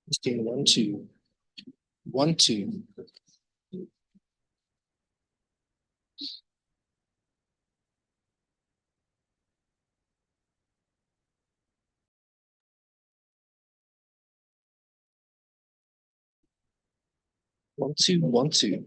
Testing 1 2 1 2. 1 2 1 2.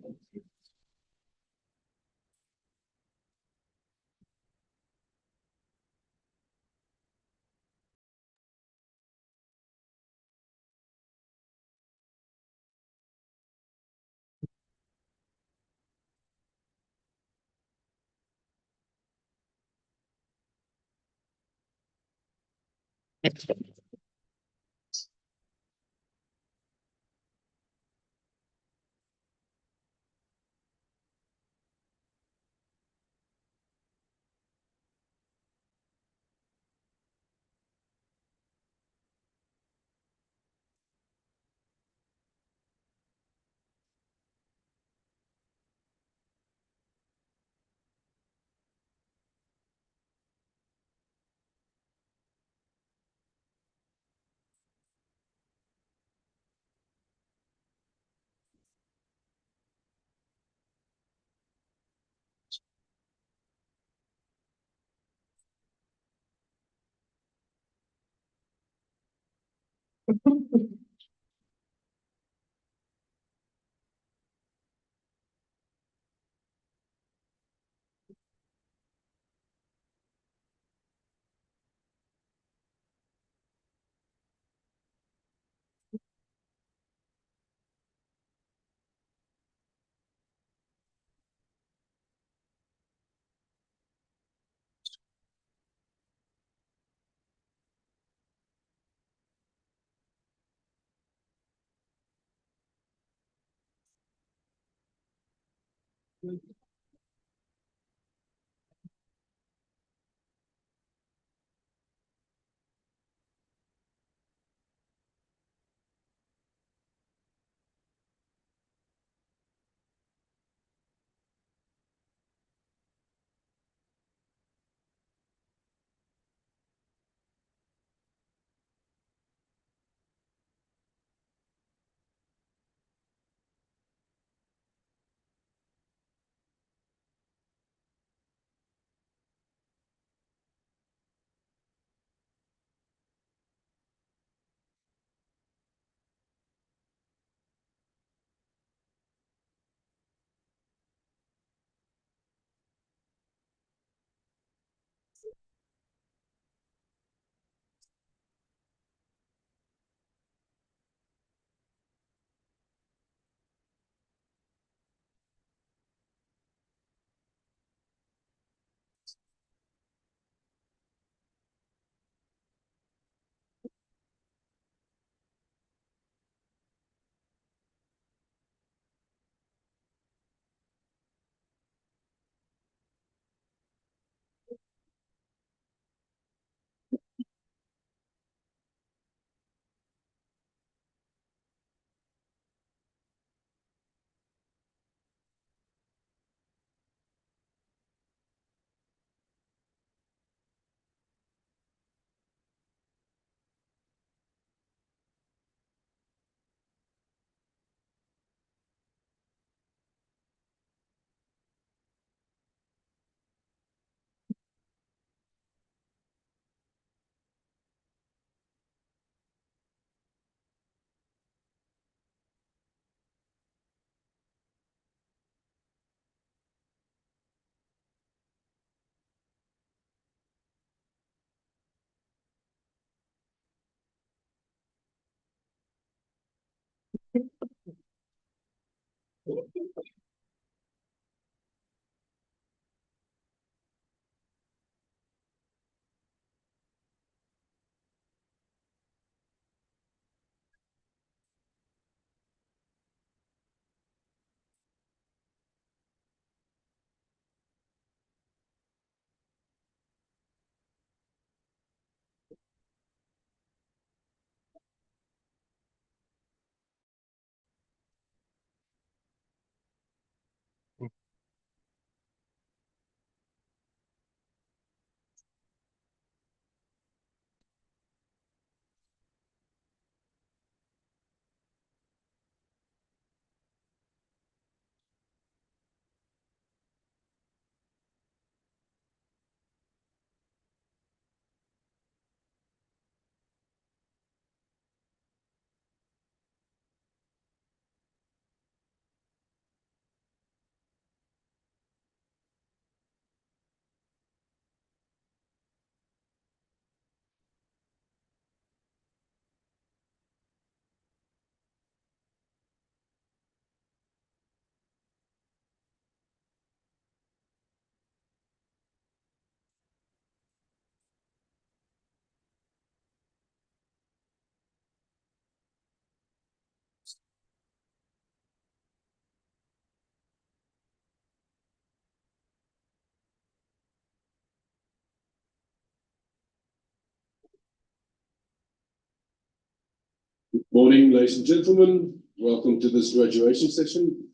Morning, ladies and gentlemen. Welcome to this graduation session.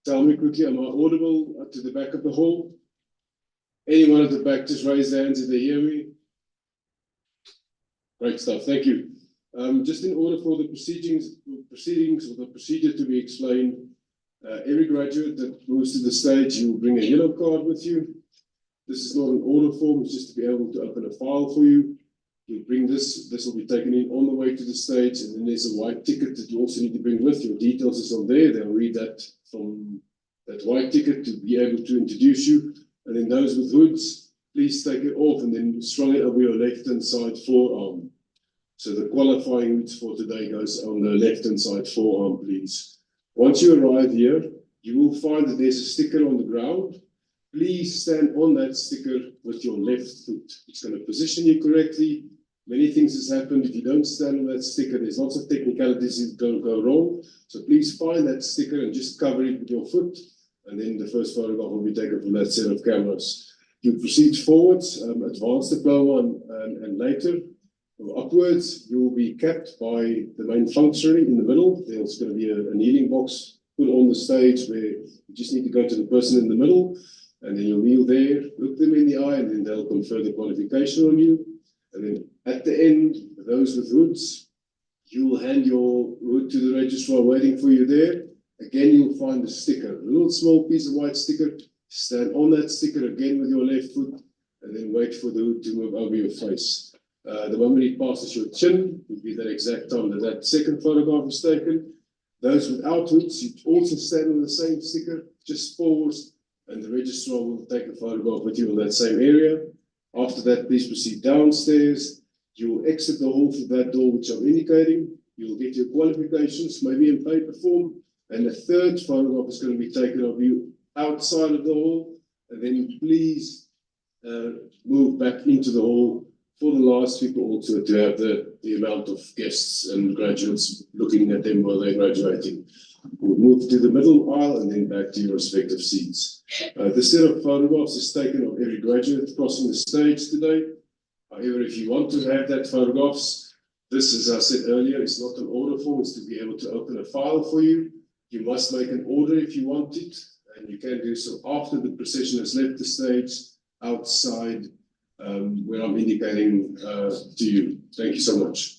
Tell me quickly, am I audible up to the back of the hall? Anyone at the back, just raise their hands if they hear me. Great stuff, thank you. Just in order for the proceedings or the procedure to be explained, every graduate that moves to the stage, you will bring a yellow card with you. This is not an order form, it's just to be able to open a file for you. You bring this will be taken in on the way to the stage, and then there's a white ticket that you also need to bring with. Your details is on there. They'll read that from that white ticket to be able to introduce you. And then those with hoods, please take it off and then strung it over your left-hand side forearm. So the qualifying hoods for today goes on the left-hand side forearm, please. Once you arrive here, you will find that there's a sticker on the ground. Please stand on that sticker with your left foot. It's going to position you correctly. Many things has happened. If you don't stand on that sticker, there's lots of technicalities that don't go wrong. So please find that sticker and just cover it with your foot. and then the first photograph will be taken from that set of cameras. You proceed forwards, advanced diploma, and later, or upwards, you will be capped by the main functionary in the middle. There's going to be a kneeling box put on the stage where you just need to go to the person in the middle, and then you'll kneel there, look them in the eye, and then they'll confer the qualification on you. And then at the end, those with hoods, you will hand your hood to the registrar waiting for you there. Again, you'll find a sticker, a little small piece of white sticker. Stand on that sticker again with your left foot, and then wait for the hood to move over your face. The moment it passes your chin will be that exact time that that second photograph is taken. Those without hoods, you also stand on the same sticker, just pause, and the registrar will take a photograph with you in that same area. After that, please proceed downstairs. You will exit the hall through that door which I'm indicating. You will get your qualifications, maybe in paper form, and the third photograph is going to be taken of you outside of the hall, and then please move back into the hall for the last people also to have the amount of guests and graduates looking at them while they're graduating. We'll move to the middle aisle and then back to your respective seats. The set of photographs is taken of every graduate crossing the stage today. However, if you want to have that photographs, this, as I said earlier, is not an order form. It's to be able to open a file for you. You must make an order if you want it, and you can do so after the procession has left the stage outside where I'm indicating to you. Thank you so much.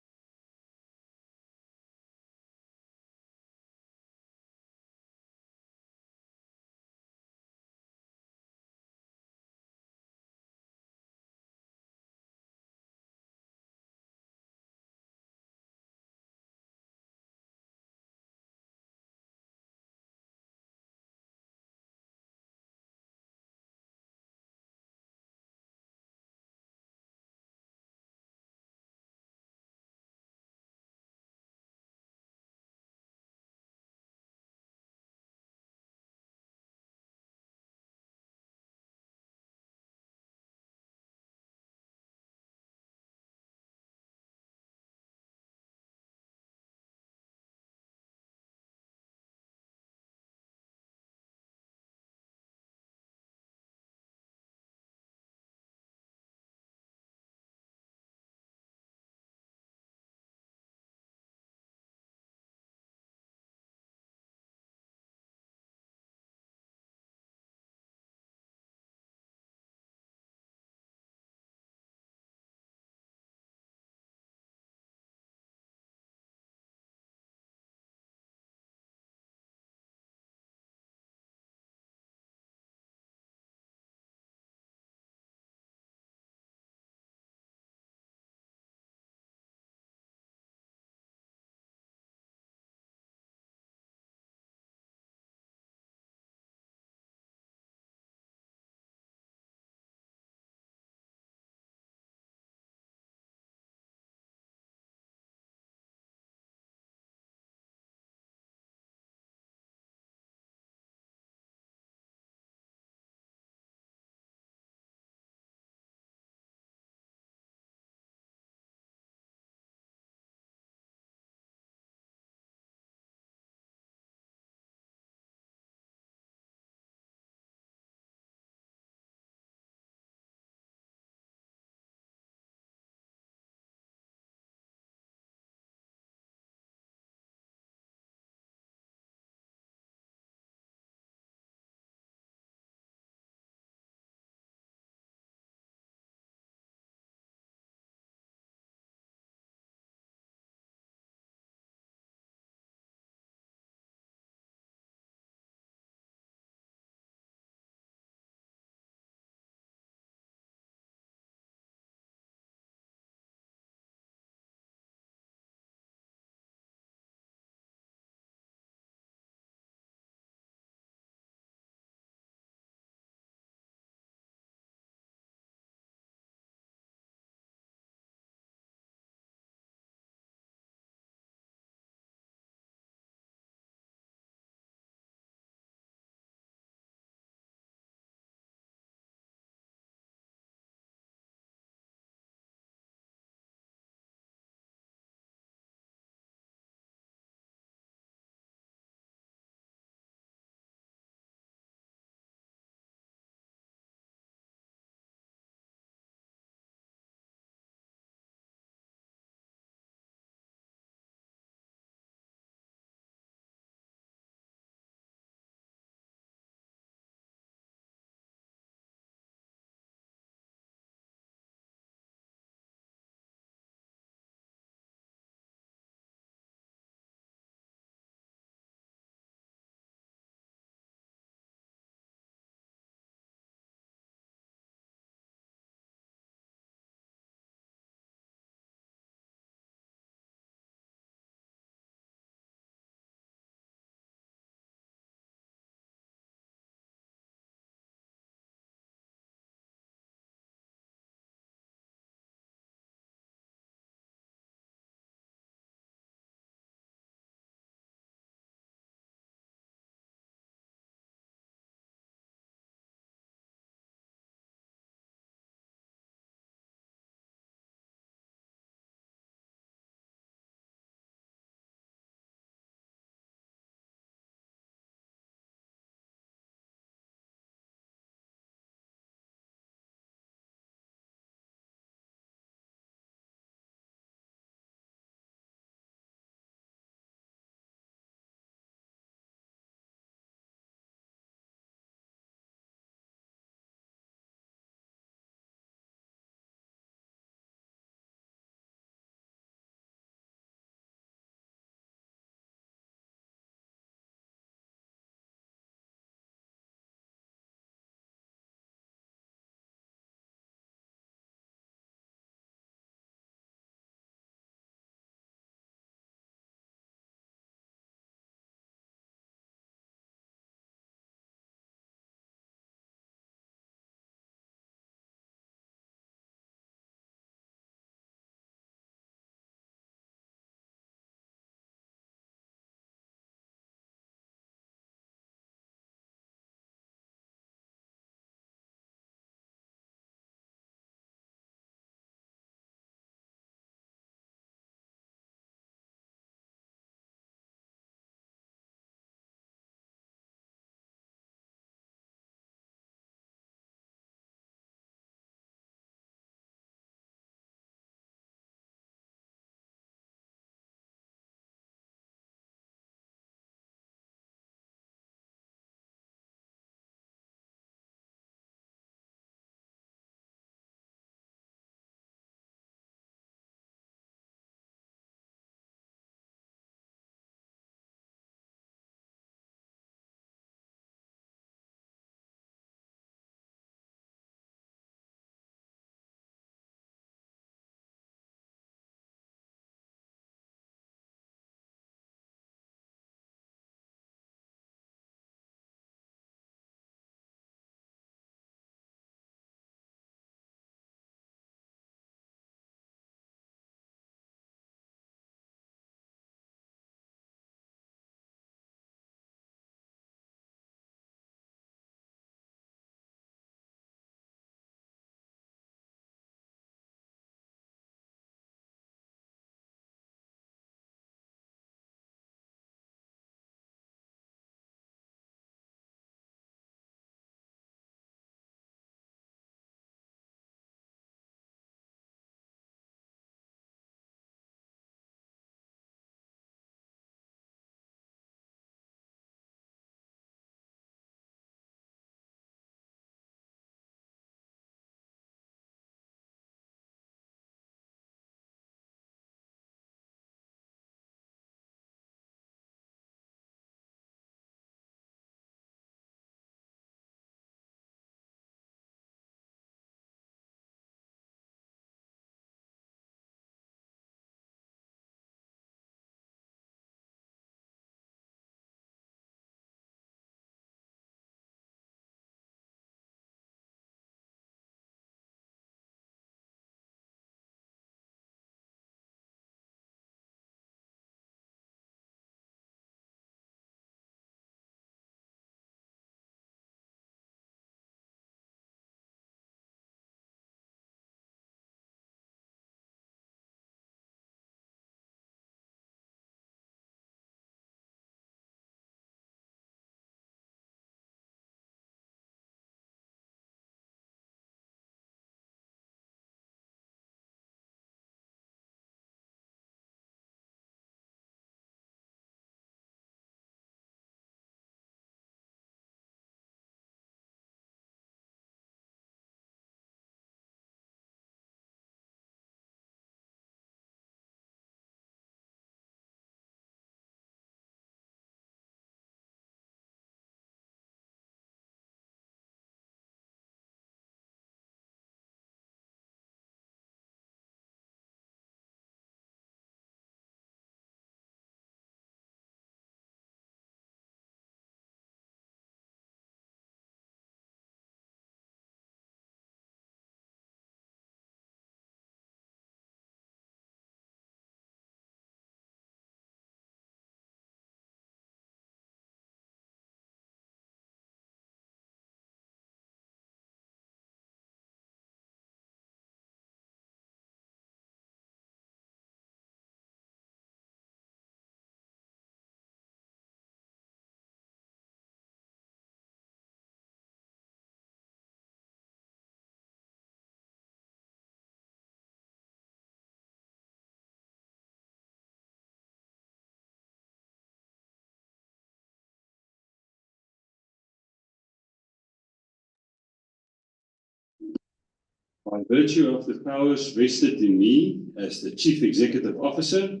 By virtue of the powers vested in me as the Chief Executive Officer,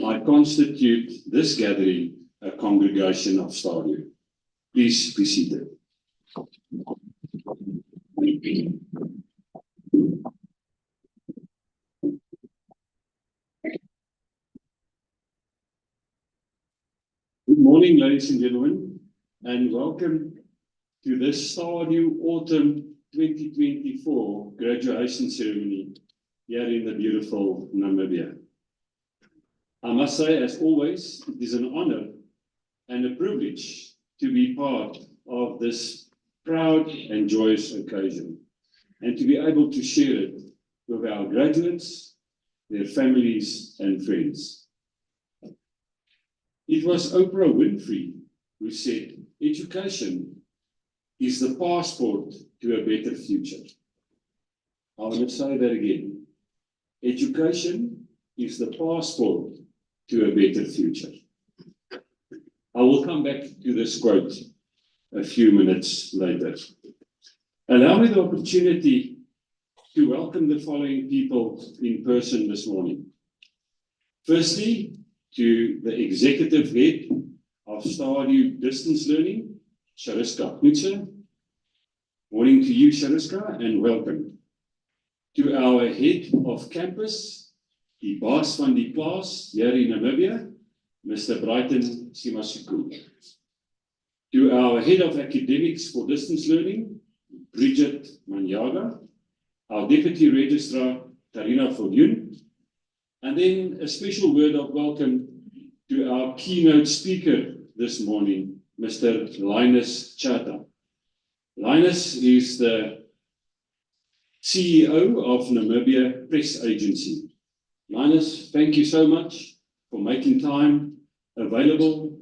I constitute this gathering a congregation of STADIO. Please be seated. Good morning, ladies and gentlemen, and welcome to this STADIO Autumn 2024 graduation ceremony here in the beautiful Namibia. I must say, as always, it is an honor and a privilege to be part of this proud and joyous occasion and to be able to share it with our graduates, their families and friends. It was Oprah Winfrey who said, "Education is the passport to a better future." I want to say that again. Education is the passport to a better future. I will come back to this quote a few minutes later. Allow me the opportunity to welcome the following people in person this morning. Firstly, to the Executive Head of STADIO Distance Learning, Shariska Knutse. Morning to you, Shariska, and welcome. To our Head of Campus, die baas van die plaas hier in Namibia, Mr. Brighton Simasuku. To our Head of Academics for Distance Learning, Bridget Manyaga, our Deputy Registrar, Tarina Viljoen, and then a special word of welcome to our keynote speaker this morning, Mr. Linus Chata. Linus is the CEO of Namibia Press Agency. Linus, thank you so much for making time available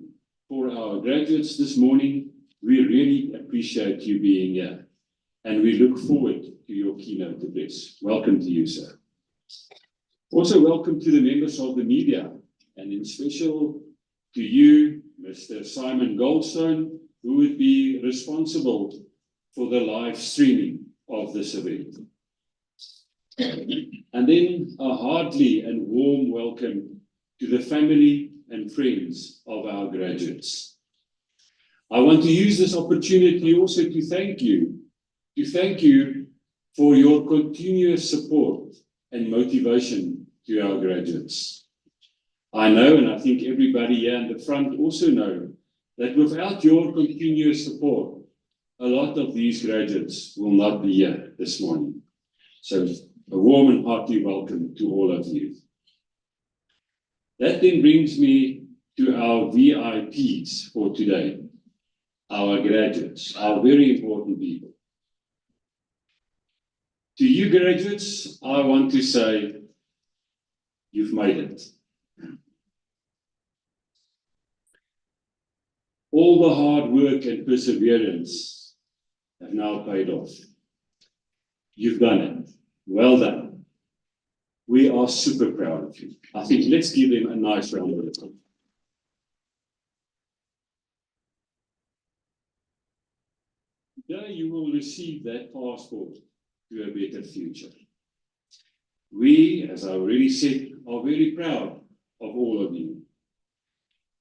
for our graduates this morning. We really appreciate you being here, and we look forward to your keynote address. Welcome to you, sir. Also, welcome to the members of the media, and in special to you, Mr. Simon Goldstone, who would be responsible for the live streaming of this event. And then a hearty and warm welcome to the family and friends of our graduates. I want to use this opportunity also to thank you for your continuous support and motivation to our graduates. I know, and I think everybody here in the front also know, that without your continuous support, a lot of these graduates will not be here this morning. So a warm and hearty welcome to all of you. That then brings me to our VIPs for today, our graduates, our very important people. To you graduates, I want to say, you've made it. All the hard work and perseverance have now paid off. You've done it. Well done. We are super proud of you. I think let's give them a nice round of applause. Today you will receive that passport to a better future. We, as I already said, are very proud of all of you.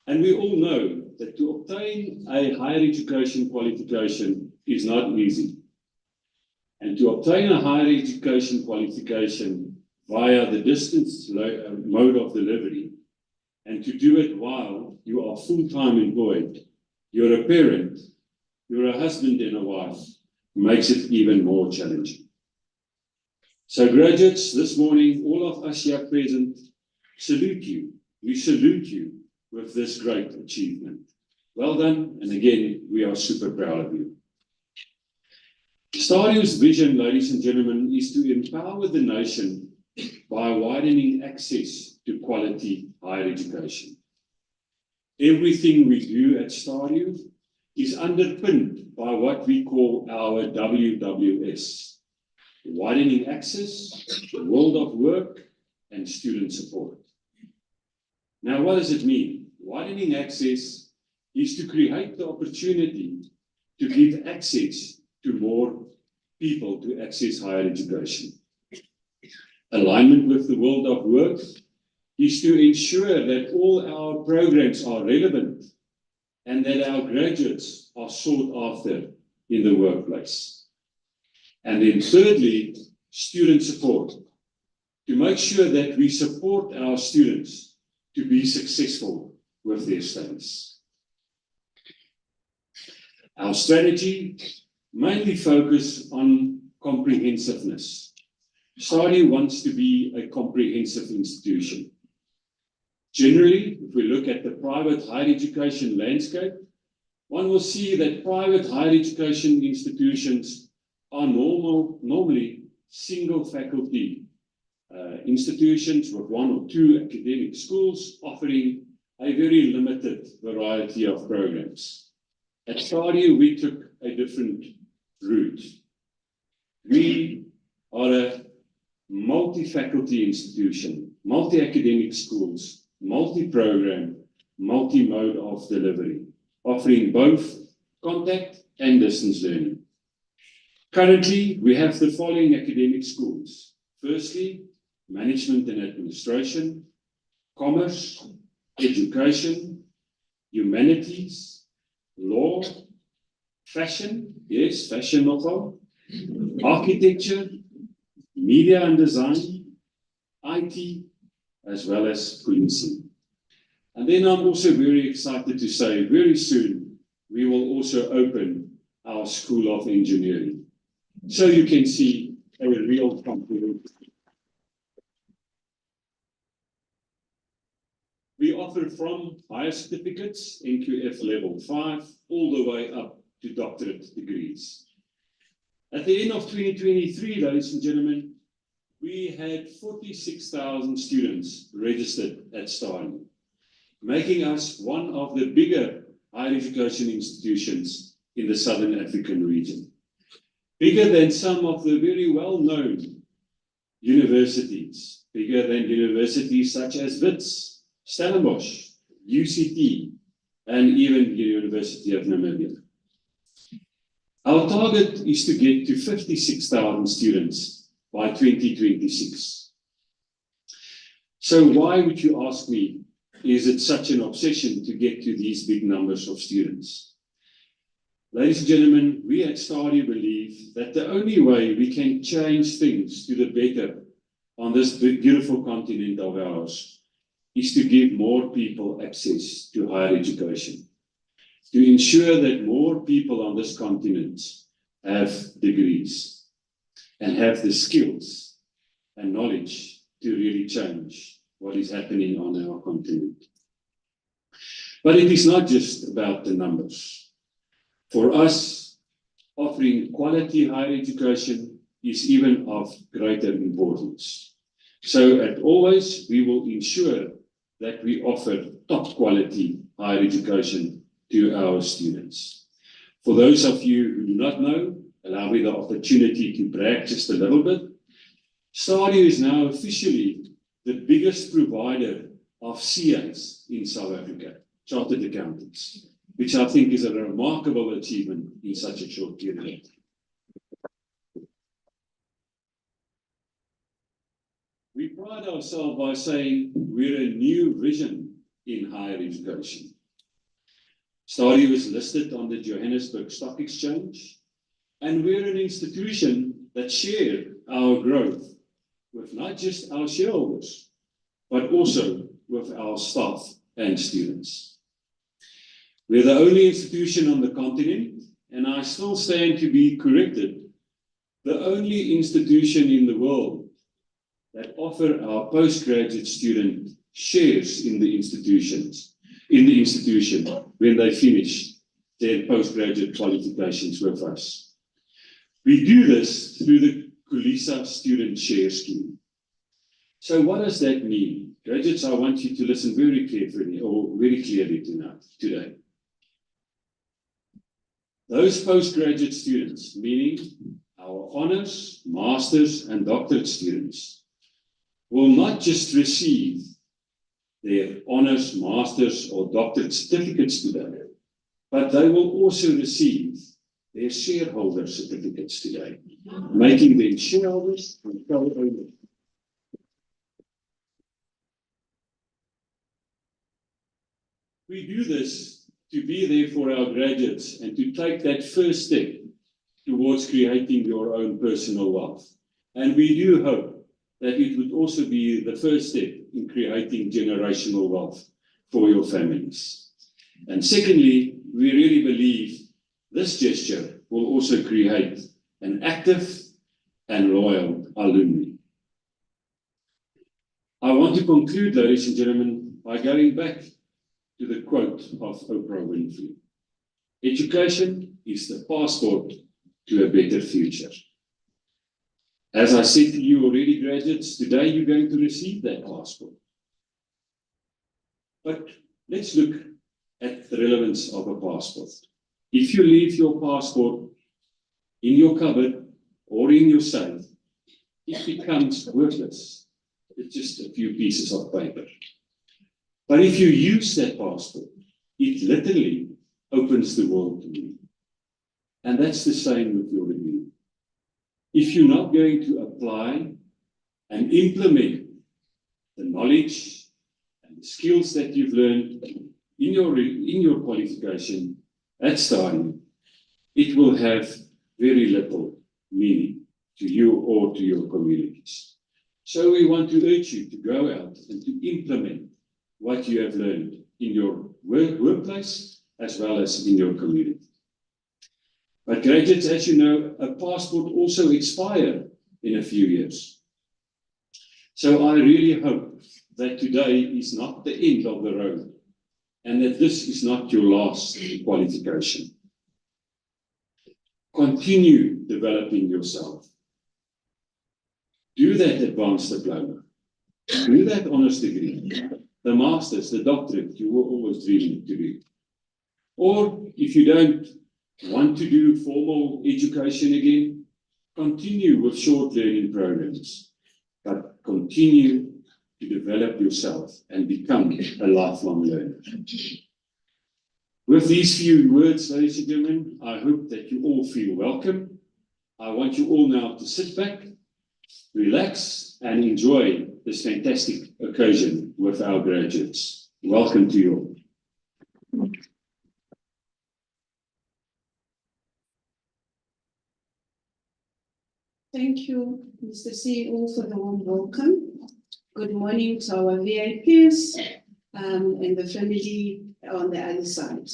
And we all know that to obtain a higher education qualification is not easy. And to obtain a higher education qualification via the distance mode of delivery, and to do it while you are full-time employed, you're a parent, you're a husband and a wife, makes it even more challenging. So graduates, this morning, all of us here present, salute you. We salute you with this great achievement. Well done, and again, we are super proud of you. STADIO's vision, ladies and gentlemen, is to empower the nation by widening access to quality higher education. Everything we do at STADIO is underpinned by what we call our WWS, widening access, world of work, and student support. Now, what does it mean? Widening access is to create the opportunity to give access to more people to access higher education. Alignment with the world of work is to ensure that all our programs are relevant and that our graduates are sought after in the workplace. And then thirdly, student support, to make sure that we support our students to be successful with their studies. Our strategy mainly focuses on comprehensiveness. STADIO wants to be a comprehensive institution. Generally, if we look at the private higher education landscape, one will see that private higher education institutions are normally single faculty institutions with one or two academic schools offering a very limited variety of programs. At STADIO, we took a different route. We are a multi-faculty institution, multi-academic schools, multi-program, multi-mode of delivery, offering both contact and distance learning. Currently, we have the following academic schools. Firstly, Management and Administration, Commerce, Education, Humanities, Law, Fashion, yes, fashion nogal, Architecture, Media and Design, IT, as well as policing. And then I'm also very excited to say very soon we will also open our School of Engineering. So you can see a real comprehensive. We offer from higher certificates, NQF level 5, all the way up to doctorate degrees. At the end of 2023, ladies and gentlemen, we had 46,000 students registered at STADIO, making us one of the bigger higher education institutions in the Southern African region. Bigger than some of the very well-known universities, bigger than universities such as Wits, Stellenbosch, UCT, and even the University of Namibia. Our target is to get to 56,000 students by 2026. So why, would you ask me, is it such an obsession to get to these big numbers of students? Ladies and gentlemen, we at STADIO believe that the only way we can change things to the better on this beautiful continent of ours is to give more people access to higher education, to ensure that more people on this continent have degrees and have the skills and knowledge to really change what is happening on our continent. But it is not just about the numbers. For us, offering quality higher education is even of greater importance. So as always, we will ensure that we offer top quality higher education to our students. For those of you who do not know, allow me the opportunity to brag just a little bit. STADIO is now officially the biggest provider of CAs in South Africa, chartered accountants, which I think is a remarkable achievement in such a short period. We pride ourselves by saying we're a new vision in higher education. STADIO is listed on the Johannesburg Stock Exchange, and we're an institution that shares our growth with not just our shareholders, but also with our staff and students. We're the only institution on the continent, and I still stand to be corrected, the only institution in the world that offer our postgraduate student shares in the institution when they finish their postgraduate qualifications with us. We do this through the Kulisa Student Share Scheme. So what does that mean? Graduates, I want you to listen very carefully or very clearly today. Those postgraduate students, meaning our honors, masters, and doctorate students, will not just receive their honors, masters, or doctorate certificates today, but they will also receive their shareholder certificates today, making them shareholders and co-owners. We do this to be there for our graduates and to take that first step towards creating your own personal wealth. And we do hope that it would also be the first step in creating generational wealth for your families. And secondly, we really believe this gesture will also create an active and loyal alumni. I want to conclude, ladies and gentlemen, by going back to the quote of Oprah Winfrey. Education is the passport to a better future. As I said to you already, graduates, today you're going to receive that passport. But let's look at the relevance of a passport. If you leave your passport in your cupboard or in your safe, it becomes worthless. It's just a few pieces of paper. But if you use that passport, it literally opens the world to you. And that's the same with your degree. If you're not going to apply and implement the knowledge and the skills that you've learned in your qualification at STADIO, it will have very little meaning to you or to your communities. So we want to urge you to go out and to implement what you have learned in your workplace as well as in your community. But graduates, as you know, a passport also expires in a few years. So I really hope that today is not the end of the road and that this is not your last qualification. Continue developing yourself. Do that advanced diploma. Do that honors degree. The master's, the doctorate, you were always dreaming to do. Or if you don't want to do formal education again, continue with short learning programs, but continue to develop yourself and become a lifelong learner. With these few words, ladies and gentlemen, I hope that you all feel welcome. I want you all now to sit back, relax, and enjoy this fantastic occasion with our graduates. Welcome to you all. Thank you, Mr. CEO, for the warm welcome. Good morning to our VIPs and the family on the other side.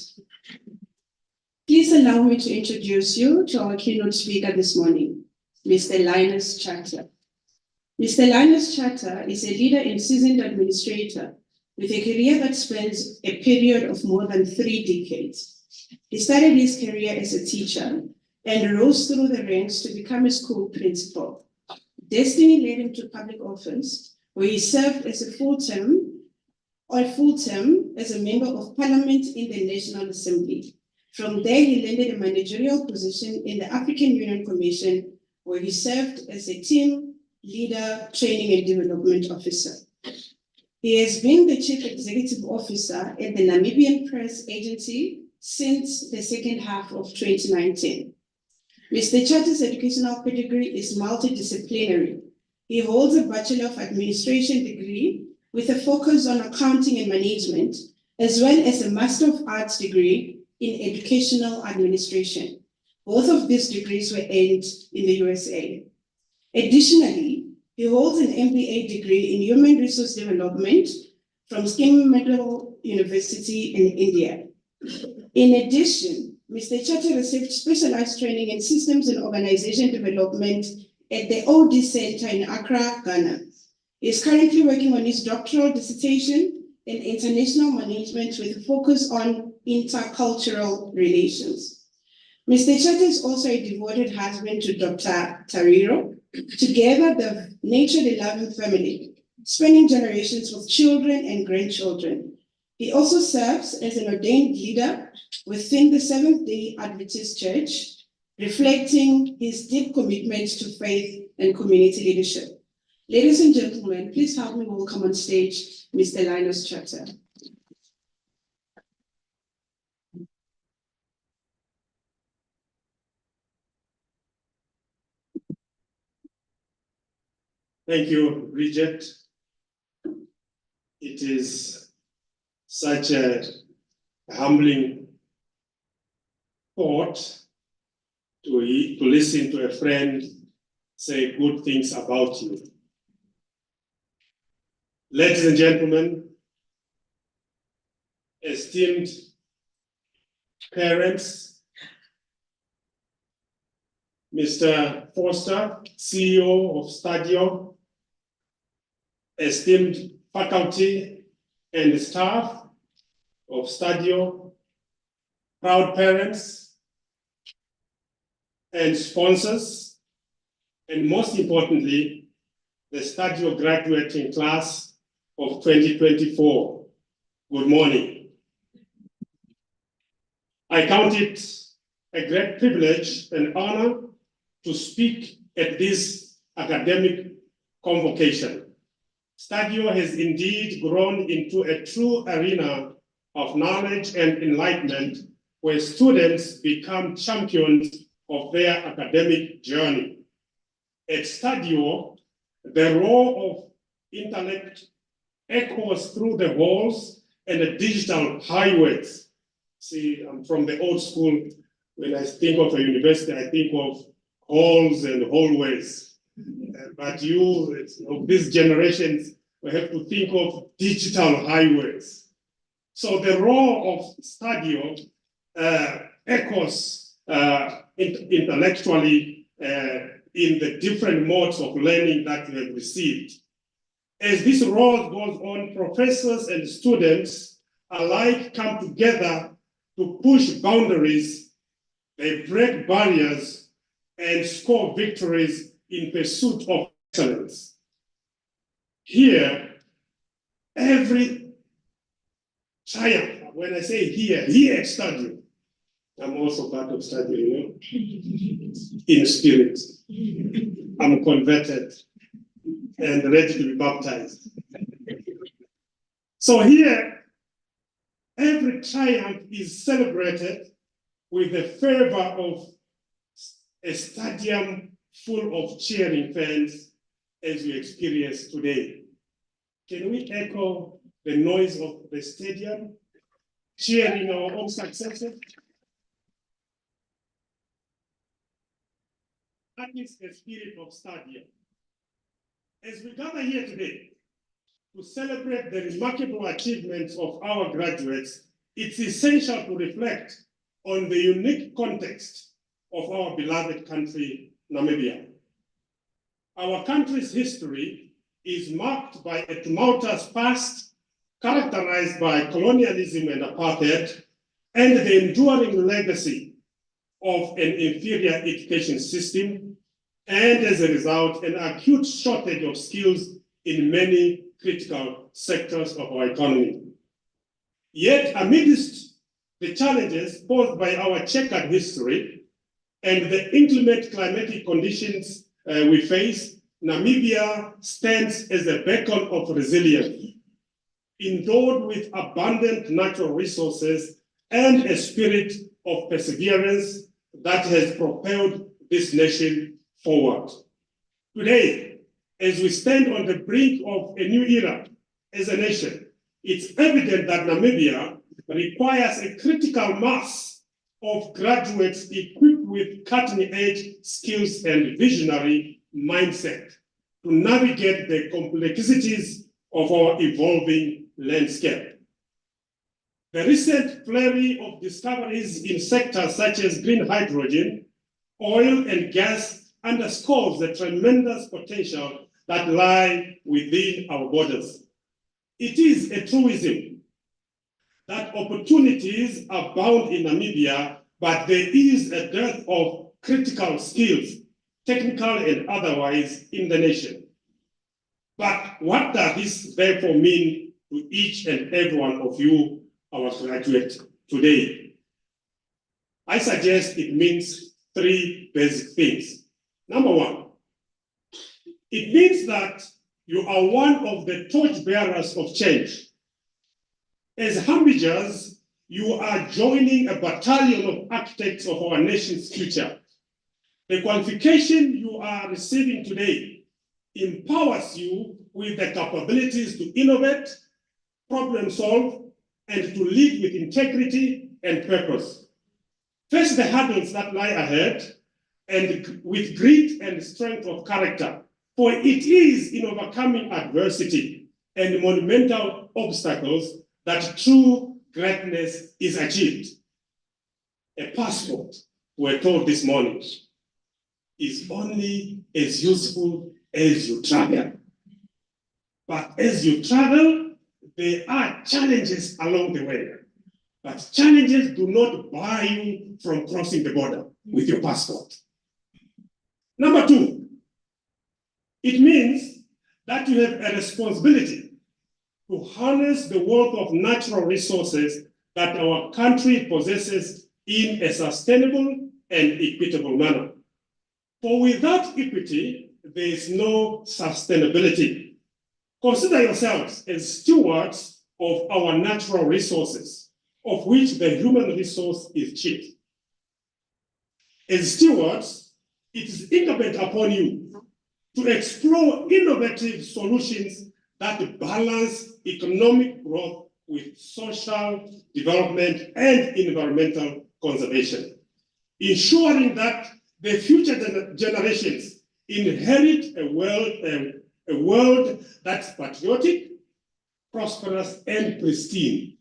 Please allow me to introduce you to our keynote speaker this morning, Mr. Linus Chatter. Mr. Linus Chatter is a leader and seasoned administrator with a career that spans a period of more than 3 decades. He started his career as a teacher and rose through the ranks to become a school principal. Destiny led him to public office, where he served as a full term as a member of parliament in the National Assembly. From there, he landed a managerial position in the African Union Commission, where he served as a team leader, training and development officer. He has been the chief executive officer at the Namibian Press Agency since the second half of 2019. Mr. Chatter's educational pedigree is multidisciplinary. He holds a Bachelor of Administration degree with a focus on accounting and management, as well as a Master of Arts degree in educational administration. Both of these degrees were earned in the USA. Additionally, he holds an MBA degree in Human Resource Development from Skinmedal University in India. In addition, Mr. Chatter received specialized training in systems and organization development at the OD Center in Accra, Ghana. He is currently working on his doctoral dissertation in international management with a focus on intercultural relations. Mr. Chatter is also a devoted husband to Dr. Tariro. Together, they've nurtured a loving family, spending generations with children and grandchildren. He also serves as an ordained leader within the Seventh-day Adventist Church, reflecting his deep commitment to faith and community leadership. Ladies and gentlemen, please help me welcome on stage Mr. Linus Chatter. Thank you, Bridget. It is such a humbling thought to listen to a friend say good things about you. Ladies and gentlemen, esteemed parents, Mr. Foster, CEO of STADIO, esteemed faculty and staff of STADIO, proud parents and sponsors, and most importantly, the STADIO graduating class of 2024. Good morning. I count it a great privilege and honor to speak at this academic convocation. STADIO has indeed grown into a true arena of knowledge and enlightenment where students become champions of their academic journey. At STADIO, the roar of intellect echoes through the halls and the digital highways. See, I'm from the old school. When I think of a university, I think of halls and hallways. But these generations, we have to think of digital highways. So the roar of STADIO echoes intellectually in the different modes of learning that you have received. As this roar goes on, professors and students alike come together to push boundaries, they break barriers, and score victories in pursuit of excellence. Here, every triumph, when I say here at STADIO, I'm also part of STADIO, you know, in spirit. I'm converted and ready to be baptized. So here, every triumph is celebrated with the fervor of a stadium full of cheering fans as we experience today. Can we echo the noise of the stadium cheering our own successes? That is the spirit of STADIO. As we gather here today to celebrate the remarkable achievements of our graduates, it's essential to reflect on the unique context of our beloved country, Namibia. Our country's history is marked by a tumultuous past characterized by colonialism and apartheid, and the enduring legacy of an inferior education system, and as a result, an acute shortage of skills in many critical sectors of our economy. Yet, amidst the challenges posed by our checkered history and the inclement climatic conditions we face, Namibia stands as a beacon of resilience, endowed with abundant natural resources and a spirit of perseverance that has propelled this nation forward. Today, as we stand on the brink of a new era as a nation, it's evident that Namibia requires a critical mass of graduates equipped with cutting-edge skills and visionary mindset to navigate the complexities of our evolving landscape. The recent flurry of discoveries in sectors such as green hydrogen, oil and gas underscores the tremendous potential that lie within our borders. It is a truism that opportunities abound in Namibia, but there is a dearth of critical skills, technical and otherwise, in the nation. But what does this therefore mean to each and every one of you, our graduates, today? I suggest it means three basic things. Number one, it means that you are one of the torchbearers of change. As Hambijans, you are joining a battalion of architects of our nation's future. The qualification you are receiving today empowers you with the capabilities to innovate, problem solve, and to lead with integrity and purpose. Face the hurdles that lie ahead and with grit and strength of character, for it is in overcoming adversity and monumental obstacles that true greatness is achieved. A passport, we're told this morning, is only as useful as you travel. But as you travel, there are challenges along the way. But challenges do not bar you from crossing the border with your passport. Number two, it means that you have a responsibility to harness the wealth of natural resources that our country possesses in a sustainable and equitable manner. For without equity, there is no sustainability. Consider yourselves as stewards of our natural resources, of which the human resource is chief. As stewards, it is incumbent upon you to explore innovative solutions that balance economic growth with social development and environmental conservation, ensuring that the future generations inherit a world that's patriotic, prosperous, and pristine.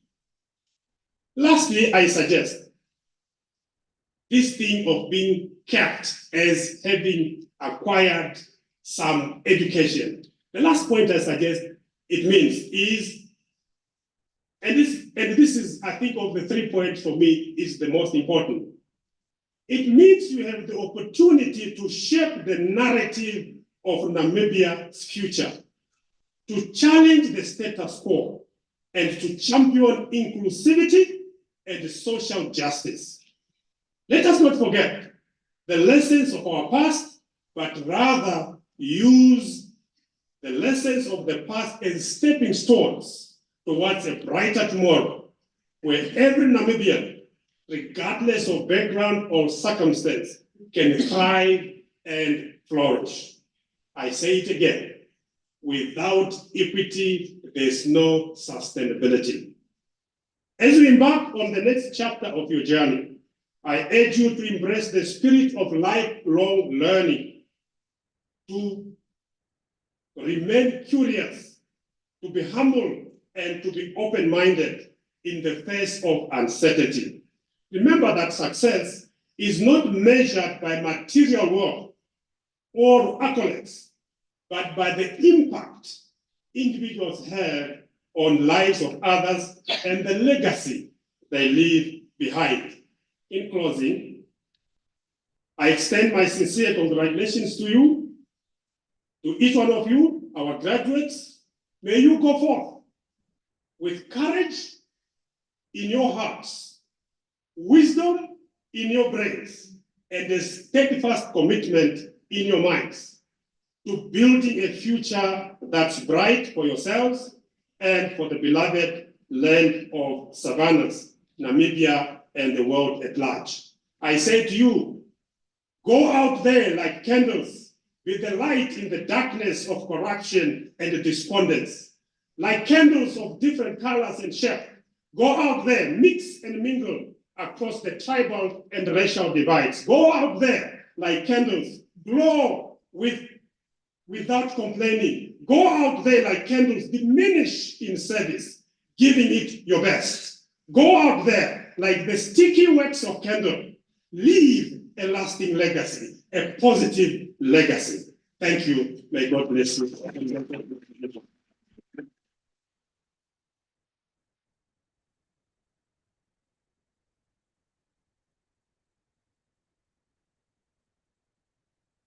Lastly, I suggest this thing of being kept as having acquired some education. The last point I suggest it means is, and this is, I think, of the 3 points for me, is the most important. It means you have the opportunity to shape the narrative of Namibia's future, to challenge the status quo, and to champion inclusivity and social justice. Let us not forget the lessons of our past, but rather use the lessons of the past as stepping stones towards a brighter tomorrow, where every Namibian, regardless of background or circumstance, can thrive and flourish. I say it again, without equity, there's no sustainability. As we embark on the next chapter of your journey, I urge you to embrace the spirit of lifelong learning, to remain curious, to be humble, and to be open-minded in the face of uncertainty. Remember that success is not measured by material wealth or accolades, but by the impact individuals have on lives of others and the legacy they leave behind. In closing, I extend my sincere congratulations to you, to each one of you, our graduates. May you go forth with courage in your hearts, wisdom in your brains, and a steadfast commitment in your minds to building a future that's bright for yourselves and for the beloved land of savannas, Namibia, and the world at large. I say to you, go out there like candles with the light in the darkness of corruption and despondence. Like candles of different colors and shape, go out there, mix and mingle across the tribal and racial divides. Go out there like candles, glow without complaining. Go out there like candles, diminish in service, giving it your best. Go out there like the sticky wax of candle, leave a lasting legacy, a positive legacy. Thank you. May God bless you.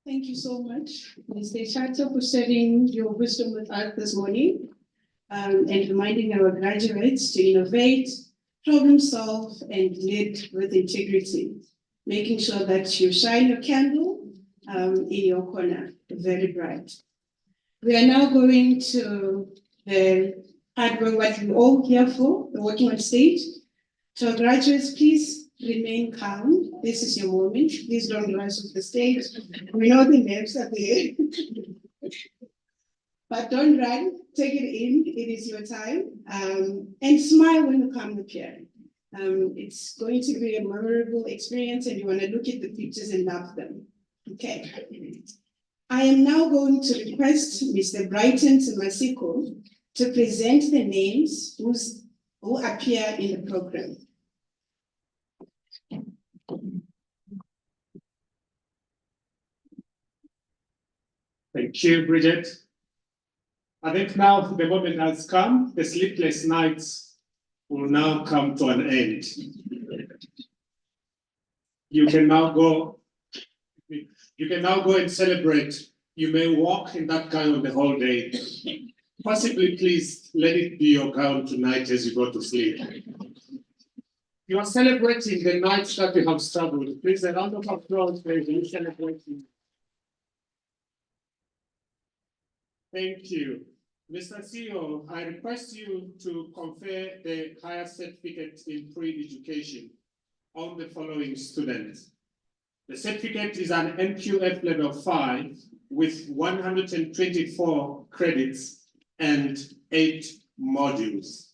Thank you so much, Mr. Chato, for sharing your wisdom with us this morning and reminding our graduates to innovate, problem solve, and lead with integrity, making sure that you shine your candle in your corner, very bright. We are now going to the part where what we're all here for, the working on stage. So graduates, please remain calm. This is your moment. Please don't rise off the stage. We know the names are there. But don't run, take it in, it is your time. And smile when you come up here. It's going to be a memorable experience and you want to look at the pictures and love them. Okay. I am now going to request Mr. Brighton Masiko to present the names who appear in the program. Thank you, Bridget. I think now the moment has come, the sleepless nights will now come to an end. You can now go and celebrate. You may walk in that gown the whole day. Possibly, please let it be your gown tonight as you go to sleep. You are celebrating the nights that you have struggled. Please, a round of applause for you celebrating. Thank you. Mr. CEO, I request you to confer the higher certificate in pre-education on the following students. The certificate is an NQF level 5 with 124 credits and 8 modules.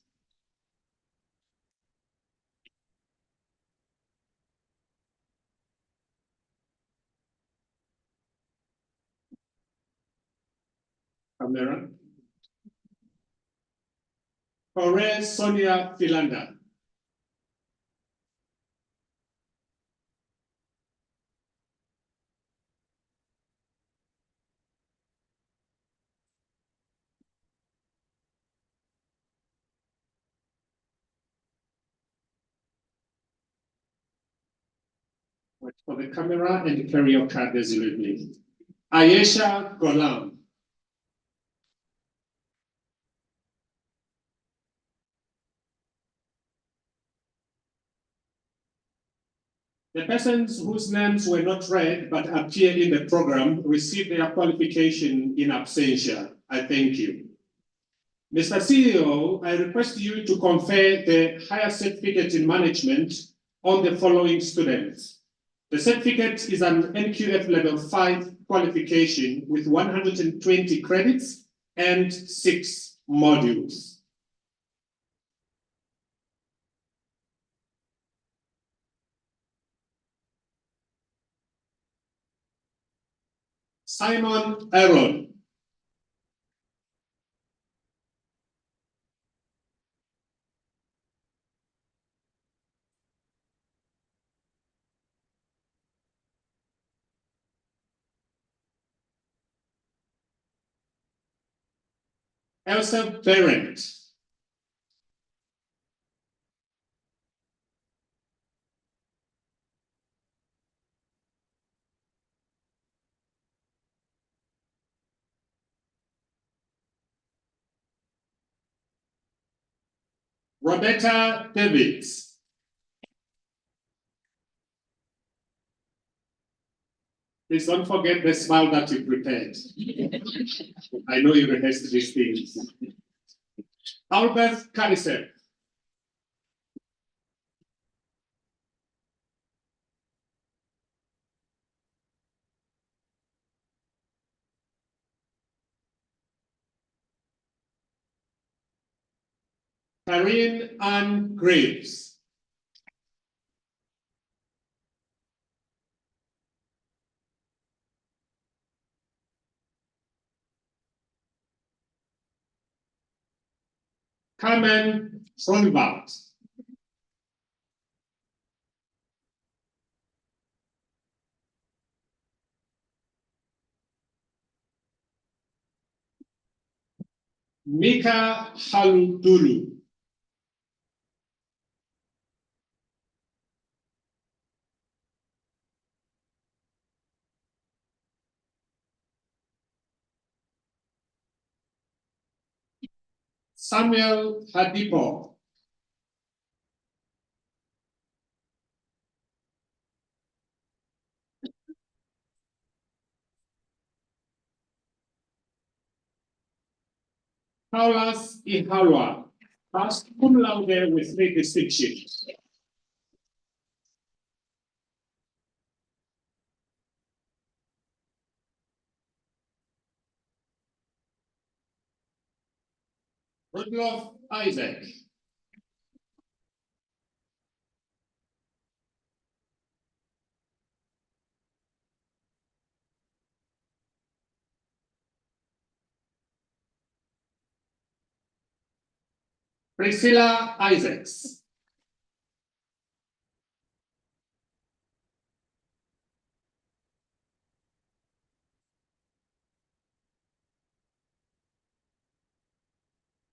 Camera. Kore Sonia Filanda. Wait for the camera and carry your card as you leave. Ayesha Golam. The persons whose names were not read but appear in the program receive their qualification in absentia. I thank you. Mr. CEO, I request you to confer the higher certificate in management on the following students. The certificate is an NQF level 5 qualification with 120 credits and 6 modules. Simon Aaron. Elsa Parent. Roberta Davids. Please don't forget the smile that you prepared. I know you rehearsed these things. Albert Carriser. Karine Ann Graves. Carmen Fronwald. Mika Haludulu. Samuel Hadipo. Paulas Ihalwa. Passed cum laude with 3 distinctions. Rudolph Isaac. Priscilla Isaacs.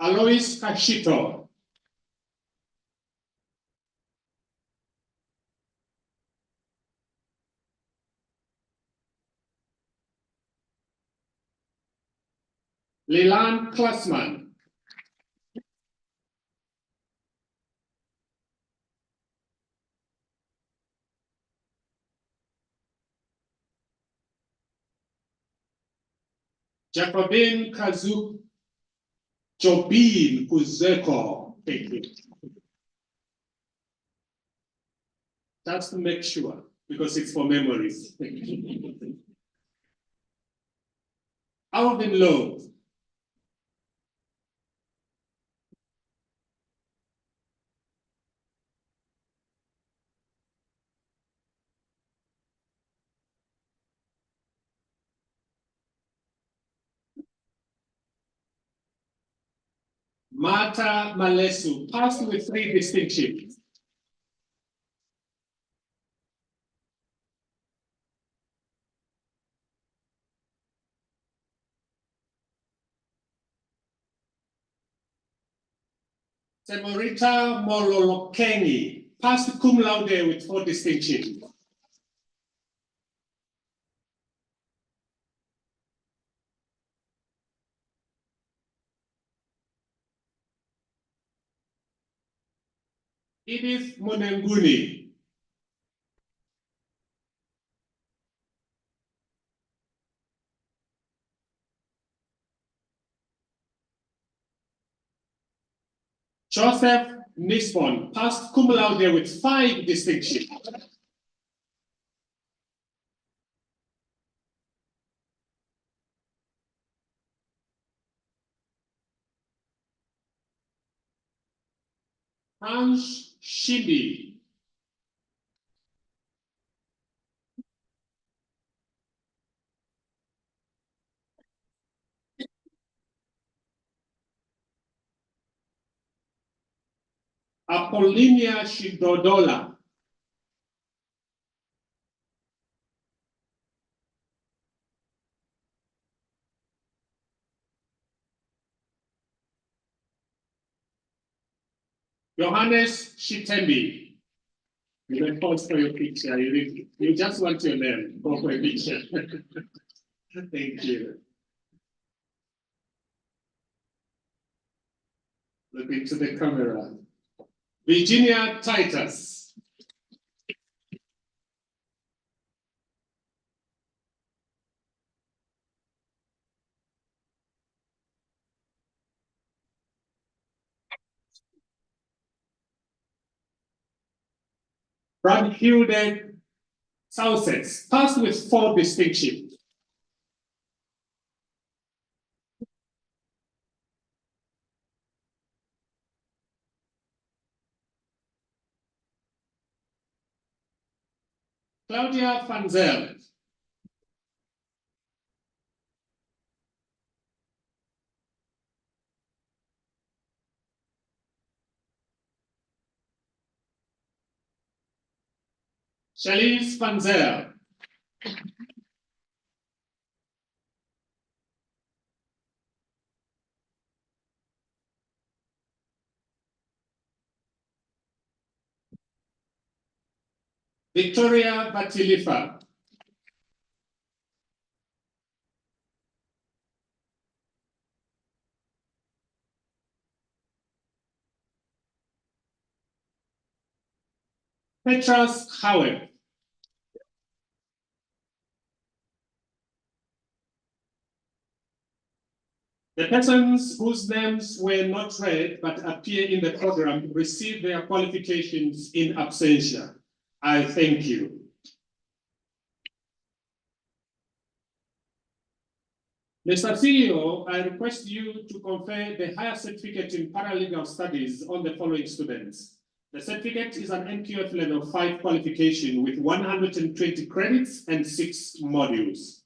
Alois Kashito. Leland Klassman. Jacobin Kazu Jobin Kuzeko. Thank you. That's to make sure, because it's for memories. Alvin Lowe. Martha Malesu, passed with 3 distinctions. Semorita Mololokengi, passed cum laude with 4 distinctions. Edith Monenguni. Joseph Nispon, passed cum laude with 5 distinctions. Hans Shindi. Apollinia Shidodola. Johannes Shitembi. You can pause for your picture. You just want your name. Go for a picture. Thank you. Look into the camera. Virginia Titus. Brandhilde Southsets, passed with 4 distinctions. Claudia Fanzel. Shalise Fanzel. Victoria Batilifa. Petras Howard. The persons whose names were not read but appear in the program receive their qualifications in absentia. I thank you. Mr. CEO, I request you to confer the higher certificate in paralegal studies on the following students. The certificate is an NQF level 5 qualification with 120 credits and 6 modules.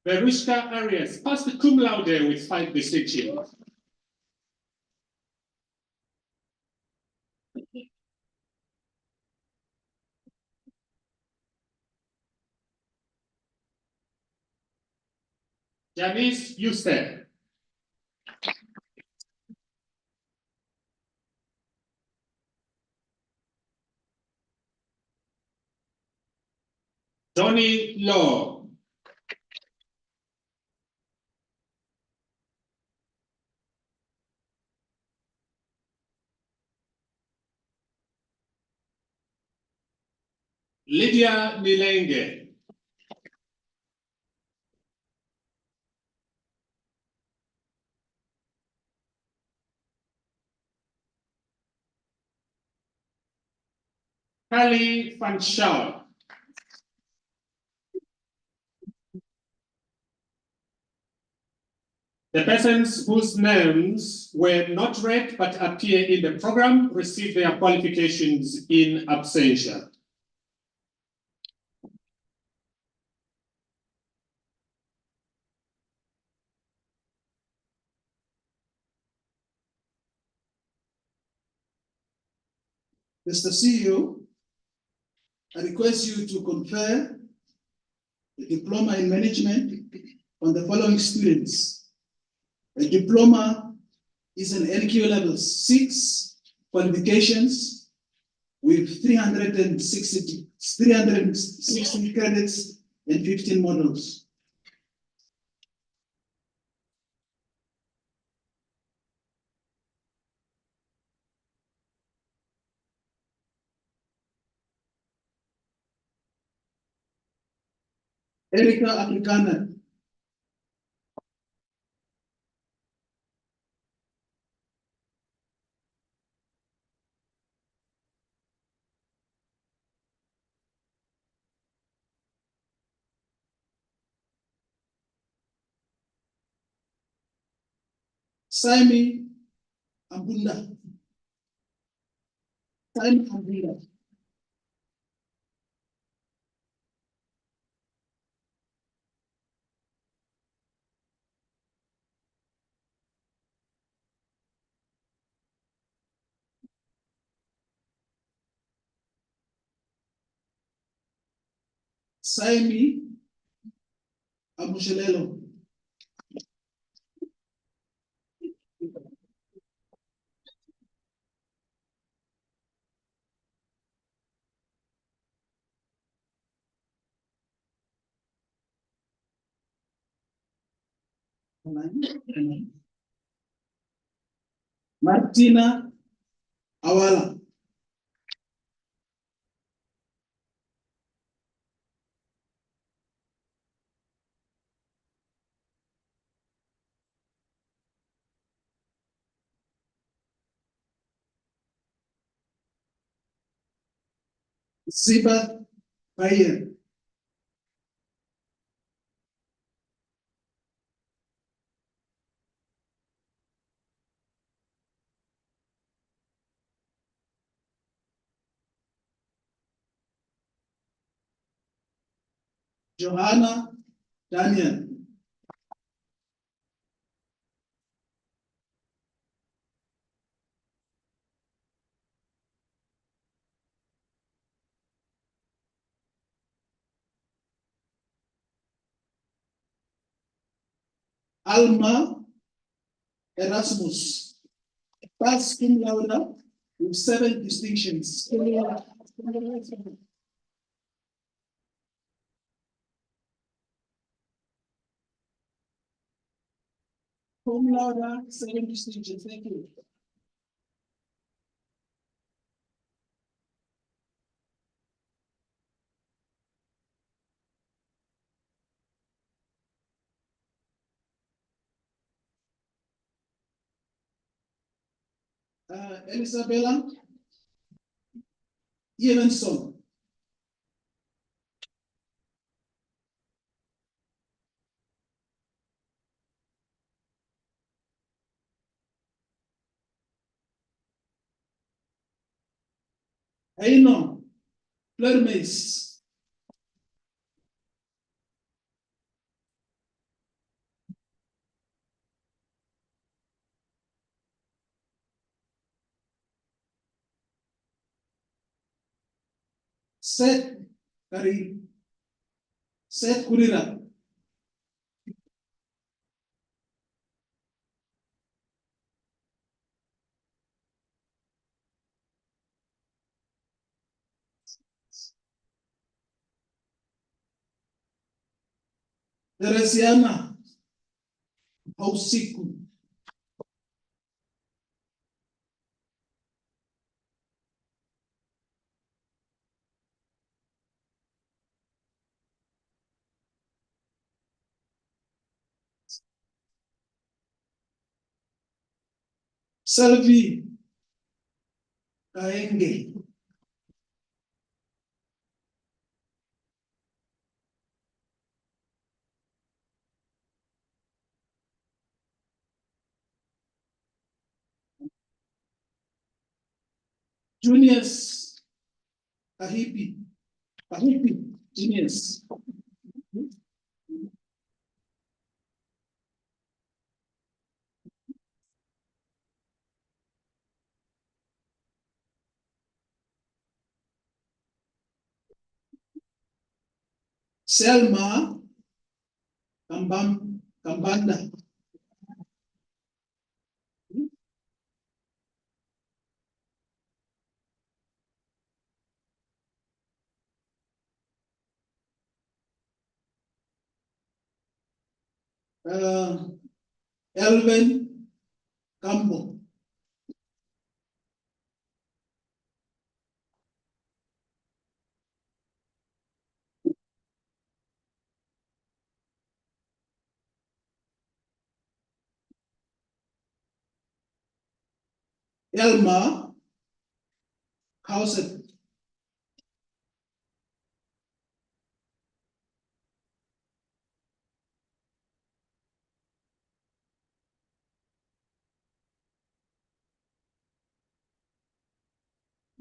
Verushka Arias, passed cum laude with 5 distinctions. Janice Euster. Johnny Law. Lydia Milenge. Kali van Schouw. The persons whose names were not read but appear in the program receive their qualifications in absentia. Mr. CEO, I request you to confer the diploma in management on the following students. A diploma is an NQ level 6 qualifications with 360 credits and 15 modules. Erica Africana. Saimi Ambunda. Saimi Ambunda. Saimi Abushelelo. Martina Awala. Ziba Bayer. Johanna Daniel. Alma Erasmus. Pass cum laude with 7 distinctions. Cum laude, 7 distinctions. Thank you. Elisabella Evenson. Aino Lermes. Seth Kurira. Teresiana Hausiku. Selvi Kaenge. Junius Ahipi, Junius. Selma Kambanda. Elvin Cambo. Elma Hauset.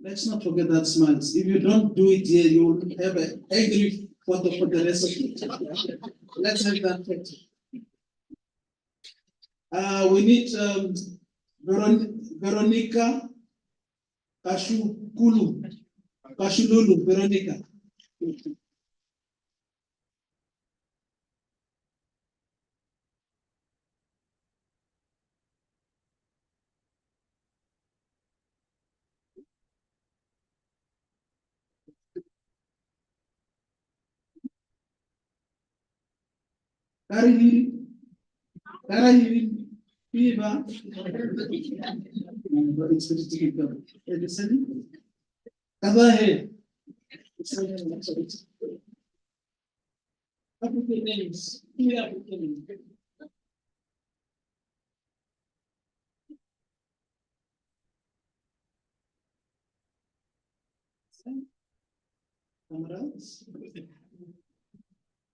Let's not forget that smiles. If you don't do it here, you will have an angry photo for the rest of it. Let's have that photo. We need Veronica Kashululu, Veronica. Karahiri Piva. Kabahe. African names. African names.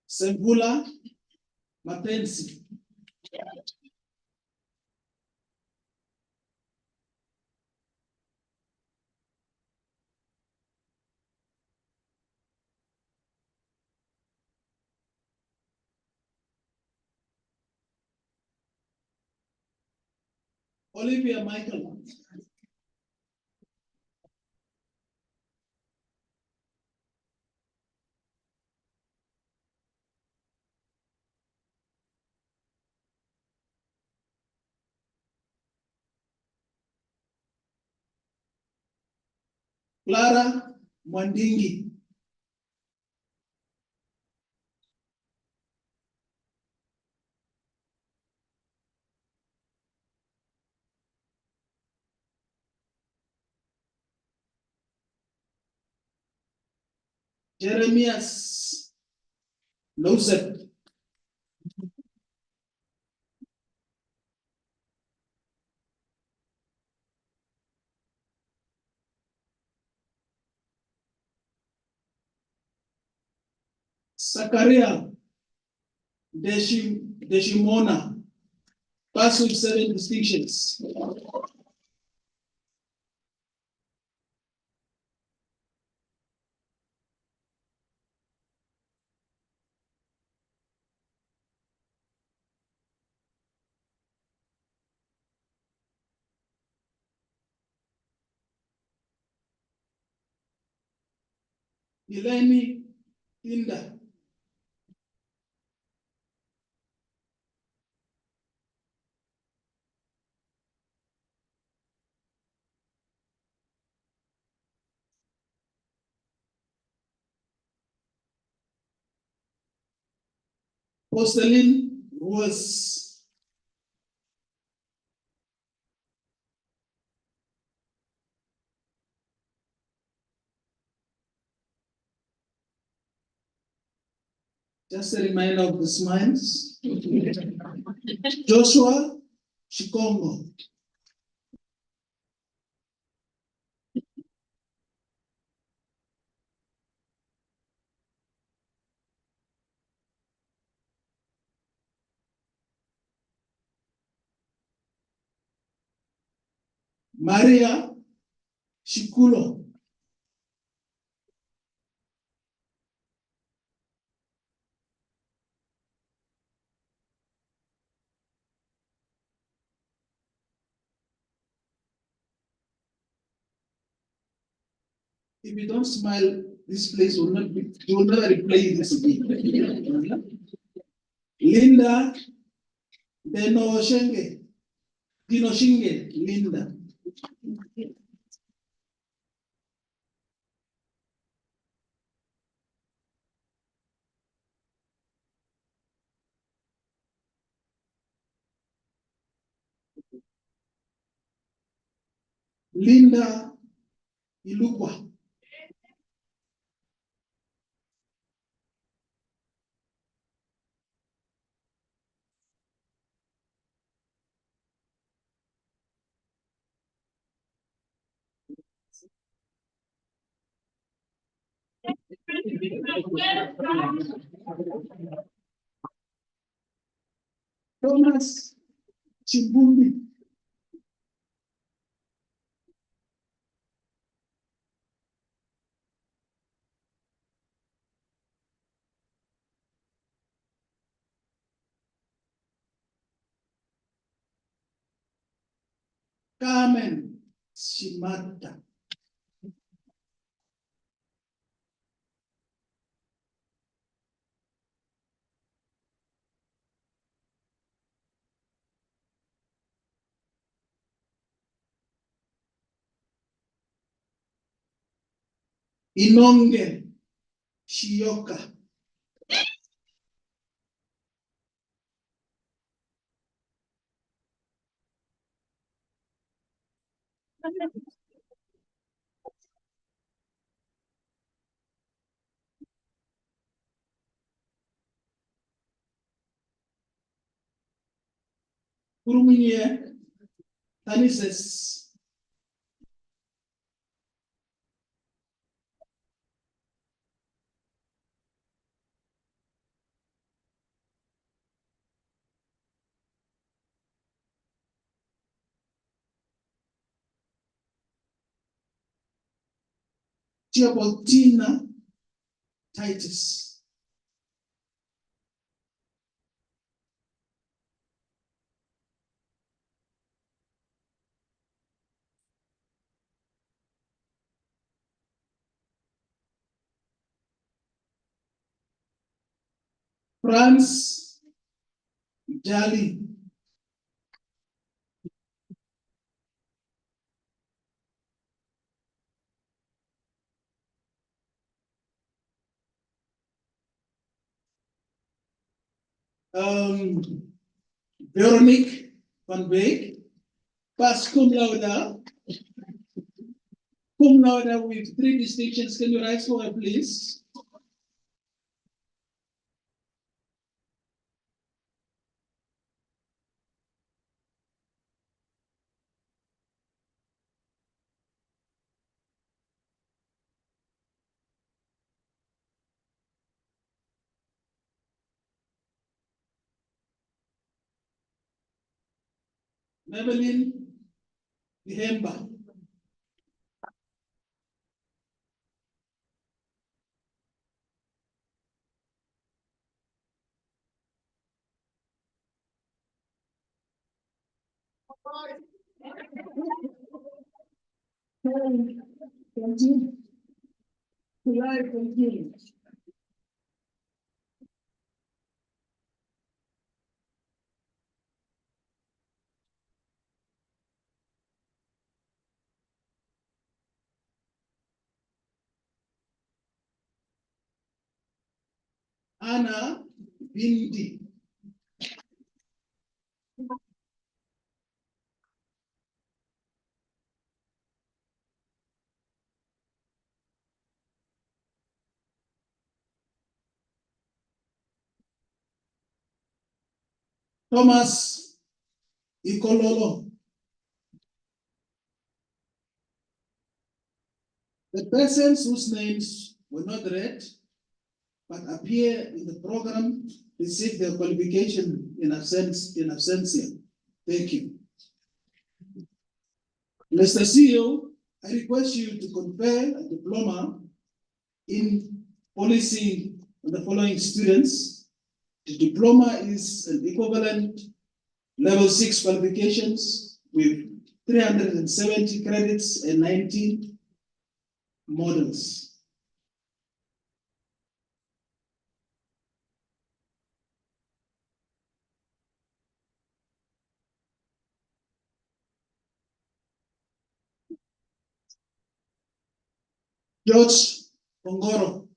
Sembula Mapenzi. Olivia Michael. Clara Mwandingi. Jeremias Losep. Zakaria Deshimona, passed with 7 distinctions. Eleni Inda. Porcelain was just a reminder of the smiles. Joshua Chikongo. Maria Shikulo. If you don't smile, this place will not be, you will never replay this again. Linda Denoshinge. Linda. Linda Ilukwa. Thomas Chibumbi. Carmen Shimata. Inonge Shioka. Kuruminye Tanises. Giaboltina Titus. France Jali. Veronique van Beek, pass cum laude with 3 distinctions. Can you rise for her, please? Madeline Ihemba. Anna Bindi. Thomas Ikololo. The persons whose names were not read but appear in the program receive their qualification in absentia. Thank you. Mr. CEO, I request you to confer a diploma in policy on the following students. The diploma is an equivalent level 6 qualifications with 370 credits and 19 models. George Ongoro.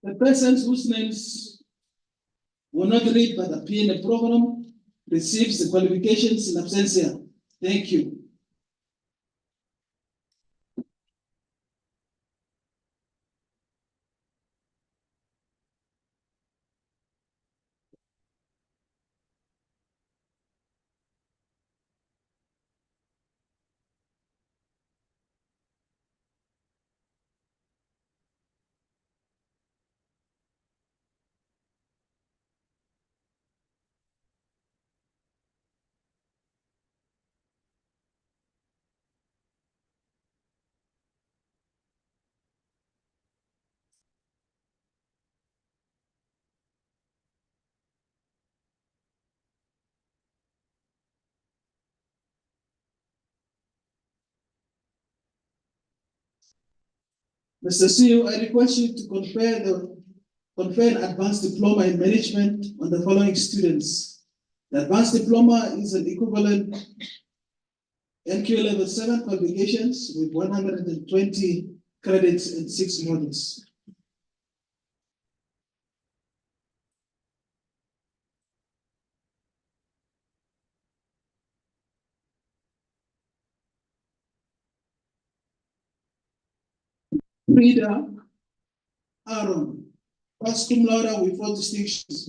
The persons whose names were not read but appear in the program receives the qualifications in absentia. Thank you. Mr. CEO, I request you to confer an advanced diploma in management on the following students. The advanced diploma is an equivalent NQ level 7 qualifications with 120 credits and 6 modules. Frida Aaron, first cum laude with 4 distinctions.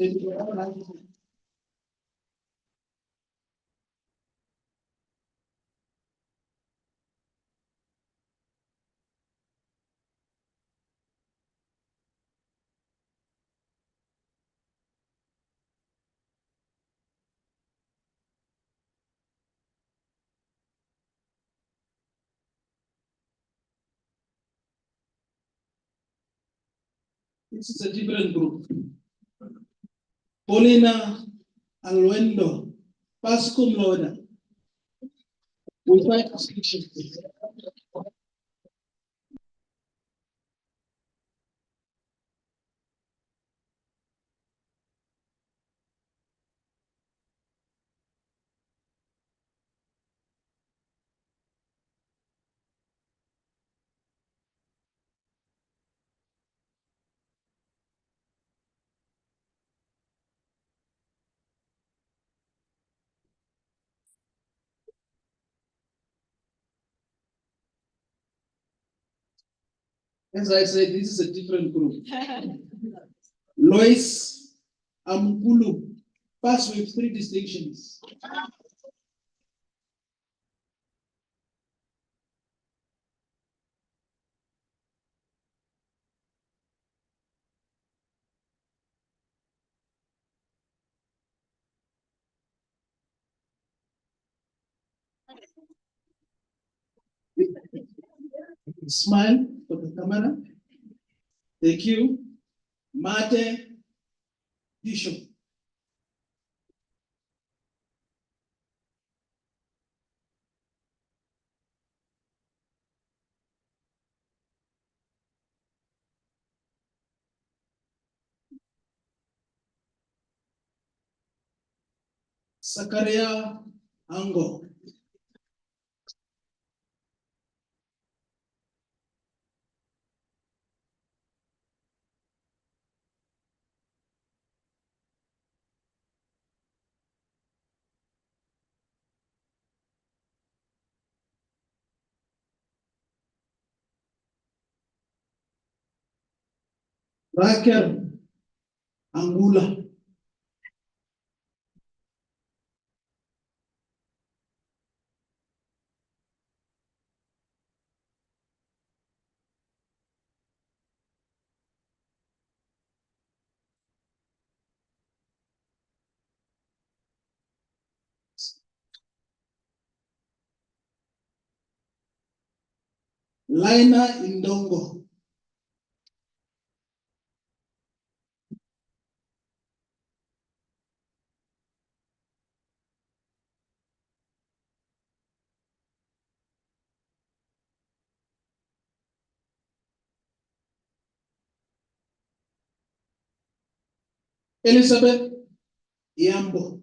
This is a different group. Paulina Alwendo, first cum laude with 5 distinctions. As I said, this is a different group. Lois Amkulu, passed with 3 distinctions. Smile for the camera. Thank you. Mate Bishop. Sakaria Ango. Raquel Angula. Laina Indongo. Elizabeth Yambo.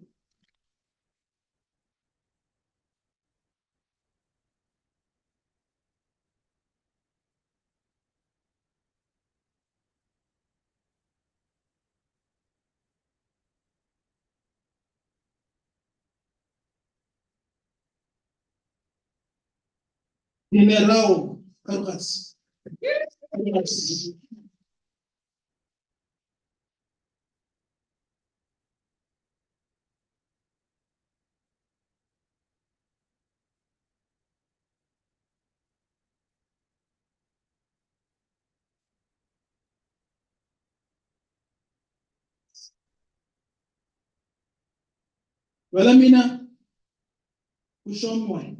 General Carcas. Walamina Ushomwe.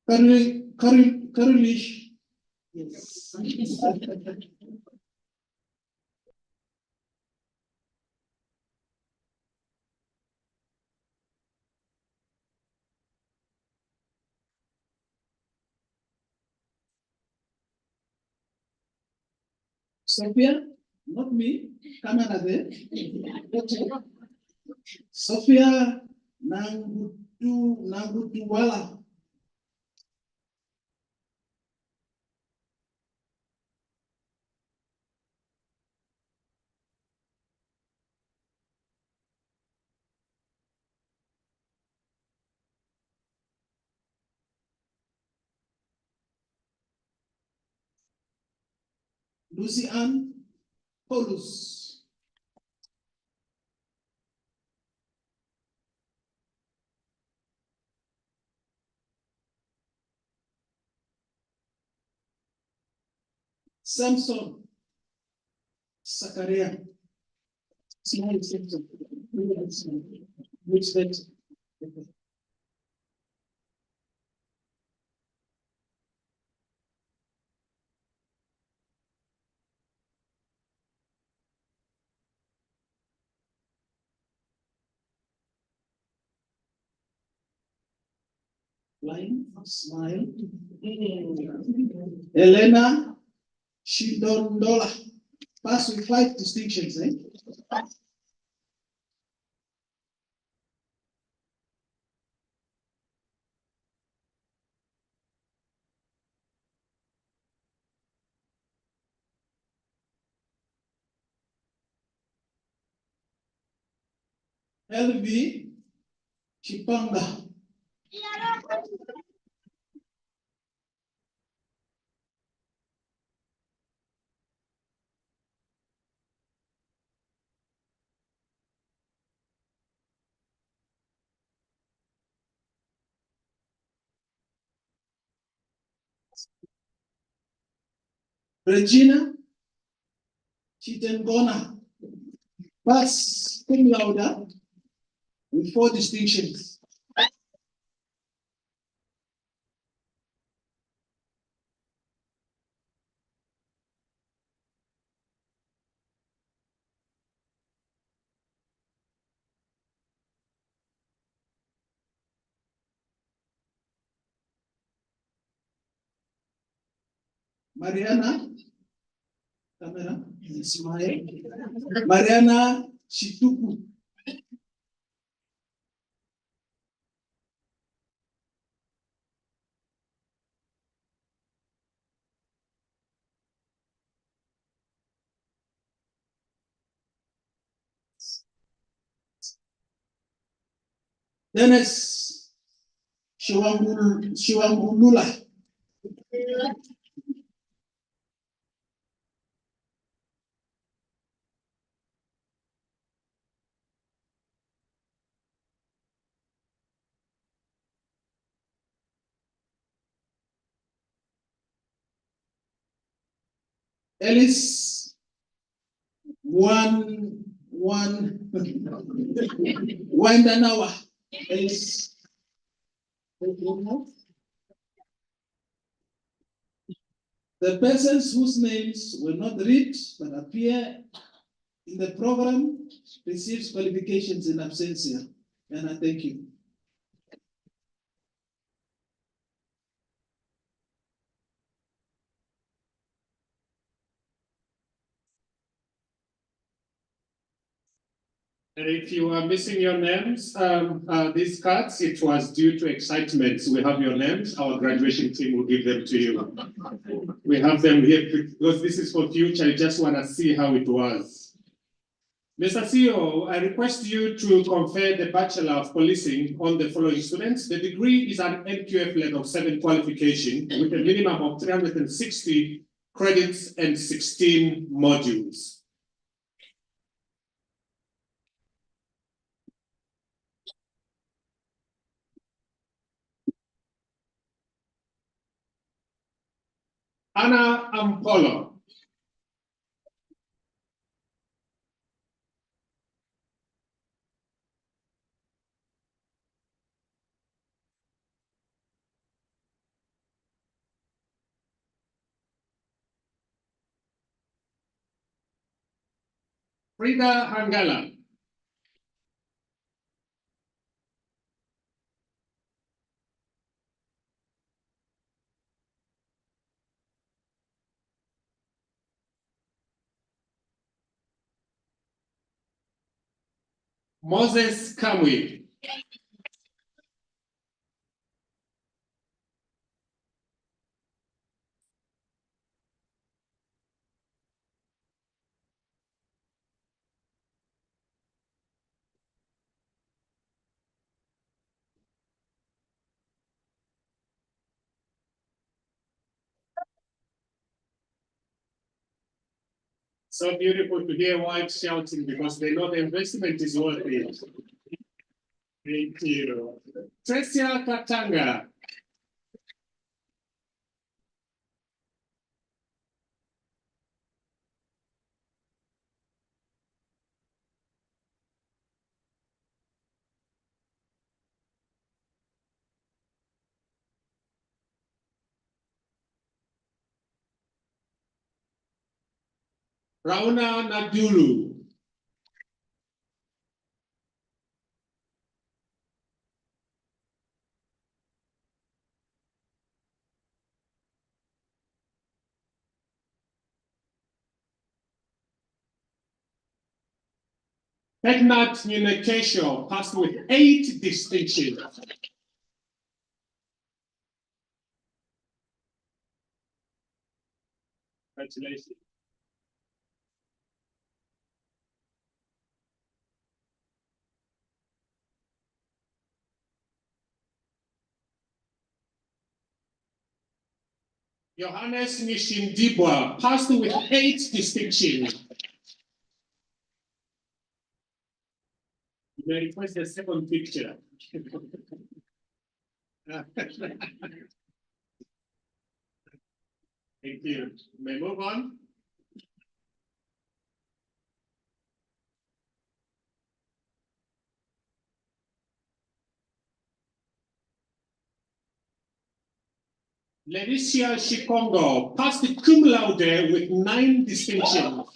Caroline. Yes. Sophia, not me, camera there. Sophia Nangutuwala. Lucy Ann Paulus. Samson Sakaria. Small Samson. Which that? Line, smile. Elena Shidondola. Pass with 5 distinctions, eh? LV Chipanga. Regina Chitengona, pass cum laude with 4 distinctions. Mariana, camera, smile. Mariana Chituku. Dennis Shiwambulula. Alice Wandanawa. Alice. The persons whose names were not read but appear in the program receives qualifications in absentia. And I thank you. And if you are missing your names, these cards, it was due to excitement. So we have your names. Our graduation team will give them to you. We have them here because this is for future. I just want to see how it was. Mr. CEO, I request you to confer the Bachelor of Policing on the following students. The degree is an NQF level 7 qualification with a minimum of 360 credits and 16 modules. Anna Ampolo. Frida Hangala. Moses Kamwi. So beautiful to hear wives shouting because they know the investment is worth it. Thank you. Tresia Katanga. Rauna Nadulu. Pegnat Nunekesho passed with 8 distinctions. Congratulations. Johannes Nishindibwa passed with 8 distinctions. You may request a second picture. Thank you. May move on. Leticia Shikongo passed cum laude with 9 distinctions.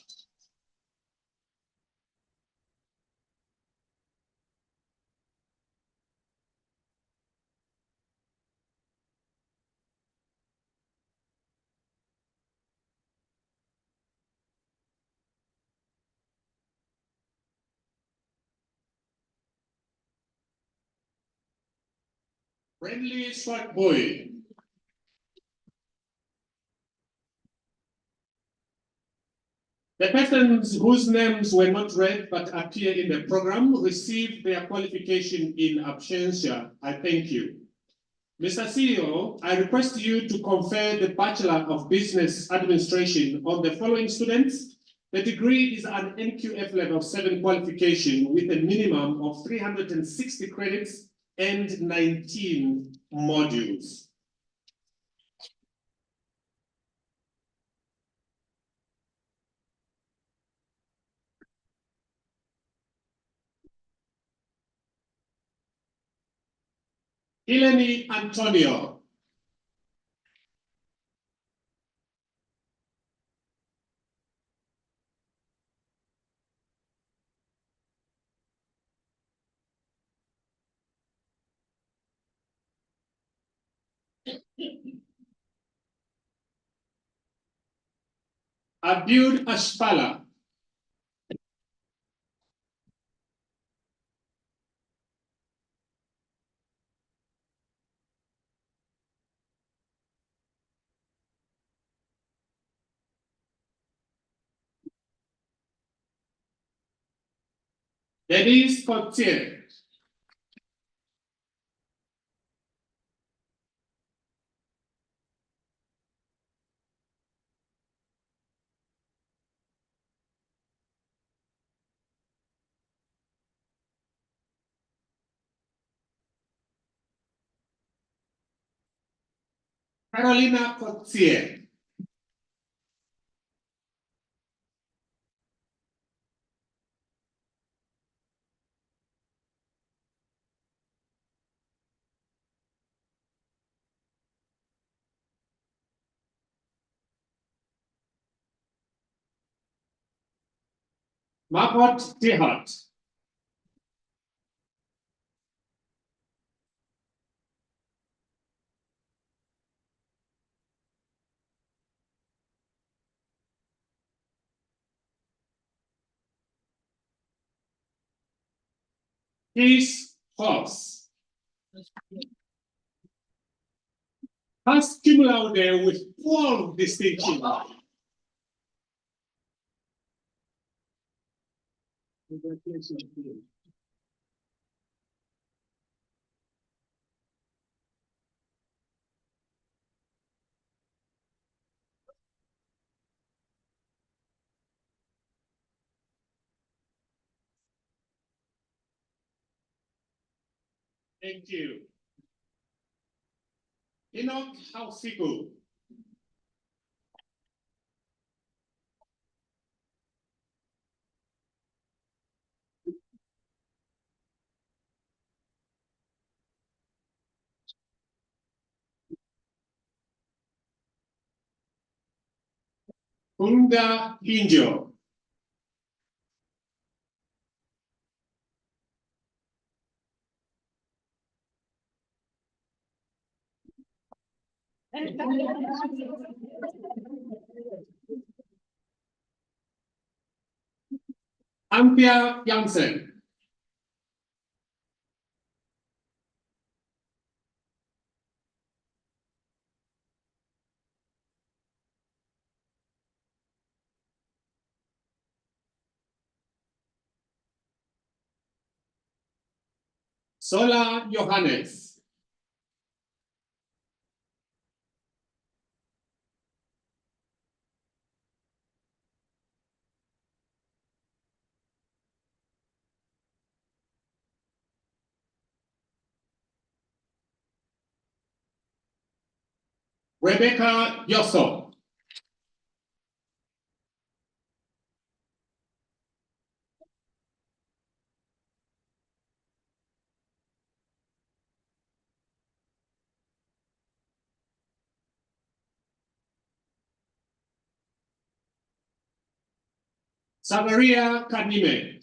Friendly Swat Boy. The persons whose names were not read but appear in the program received their qualification in absentia. I thank you. Mr. CEO, I request you to confer the Bachelor of Business Administration on the following students. The degree is an NQF level 7 qualification with a minimum of 360 credits and 19 modules. Eleni Antonio. Abud Ashpala. Denise Cotier. Carolina Cotier. Margot Tihart. Keith Hobbs. Passed cum laude with 12 distinctions. Thank you. Enoch Hausiku. Hunda Hinjo. Anthea Jansen. Sola Johannes. Rebecca Yosso. Samaria Kanime.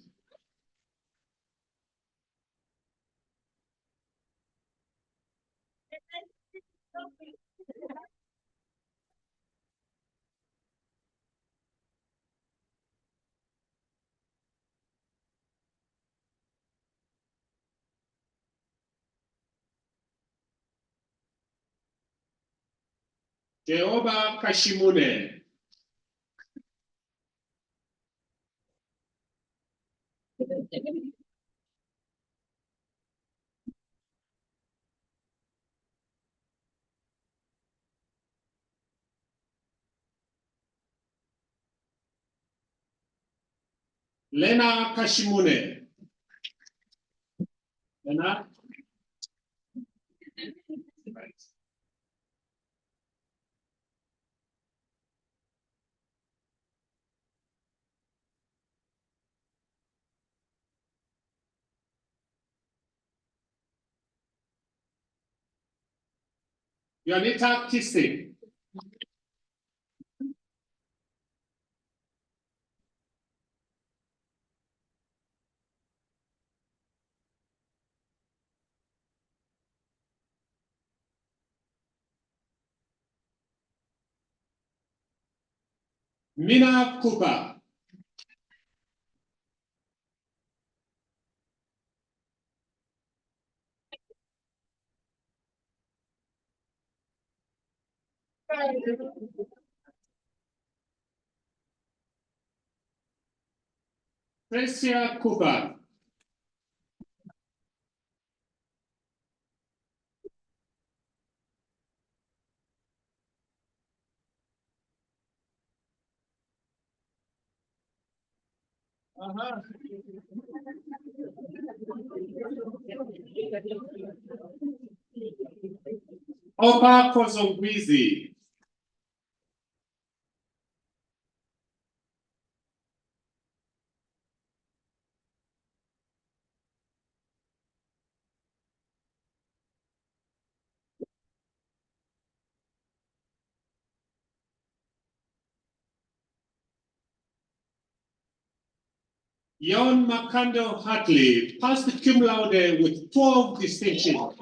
Jehovah Kashimune. Lena Kashimune. Lena? Right. Yonita Kiste. Mina Cooper. Tricia Cooper. Opa Kozongwizi. Yon Makando Hartley, passed cum laude with 12 distinctions.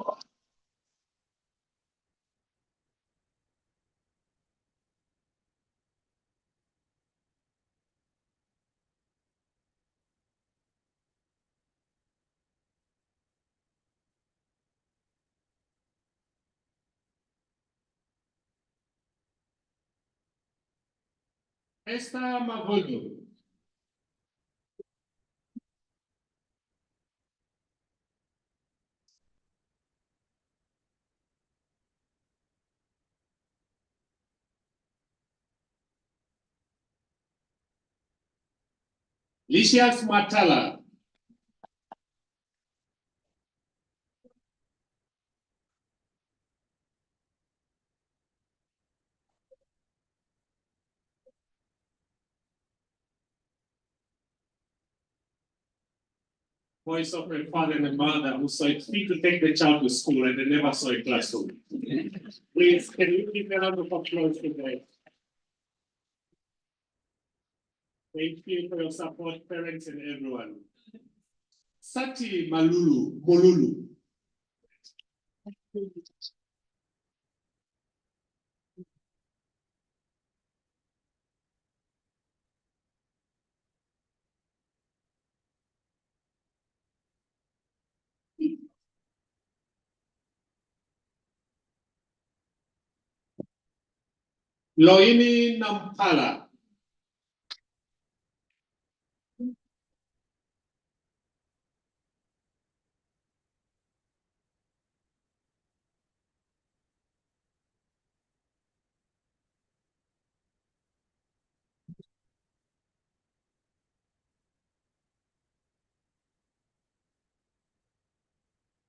Esther Mavolo. Lysias Matala. Voice of a father and a mother who saw it fit to take the child to school and they never saw a classroom. Please, can you give a round of applause today? Thank you for your support, parents and everyone. Sati Molulu. Loini Nampala.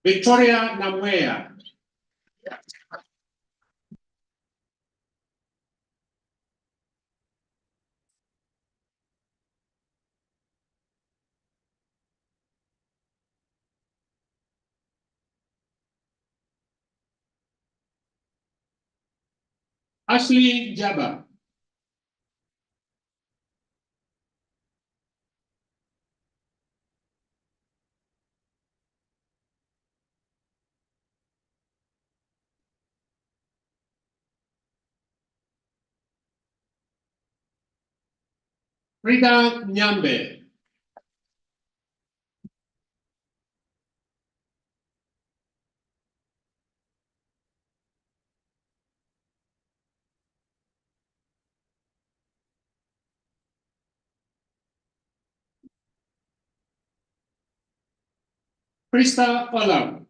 Victoria Namwea. Ashley Jaba. Frida Nyambe. Krista Olam.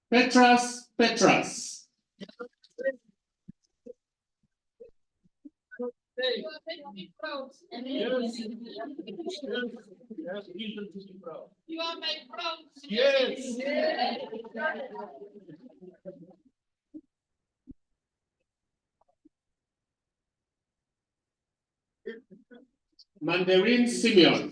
Petras. You are my proud. Yes. Mandarin Simeon.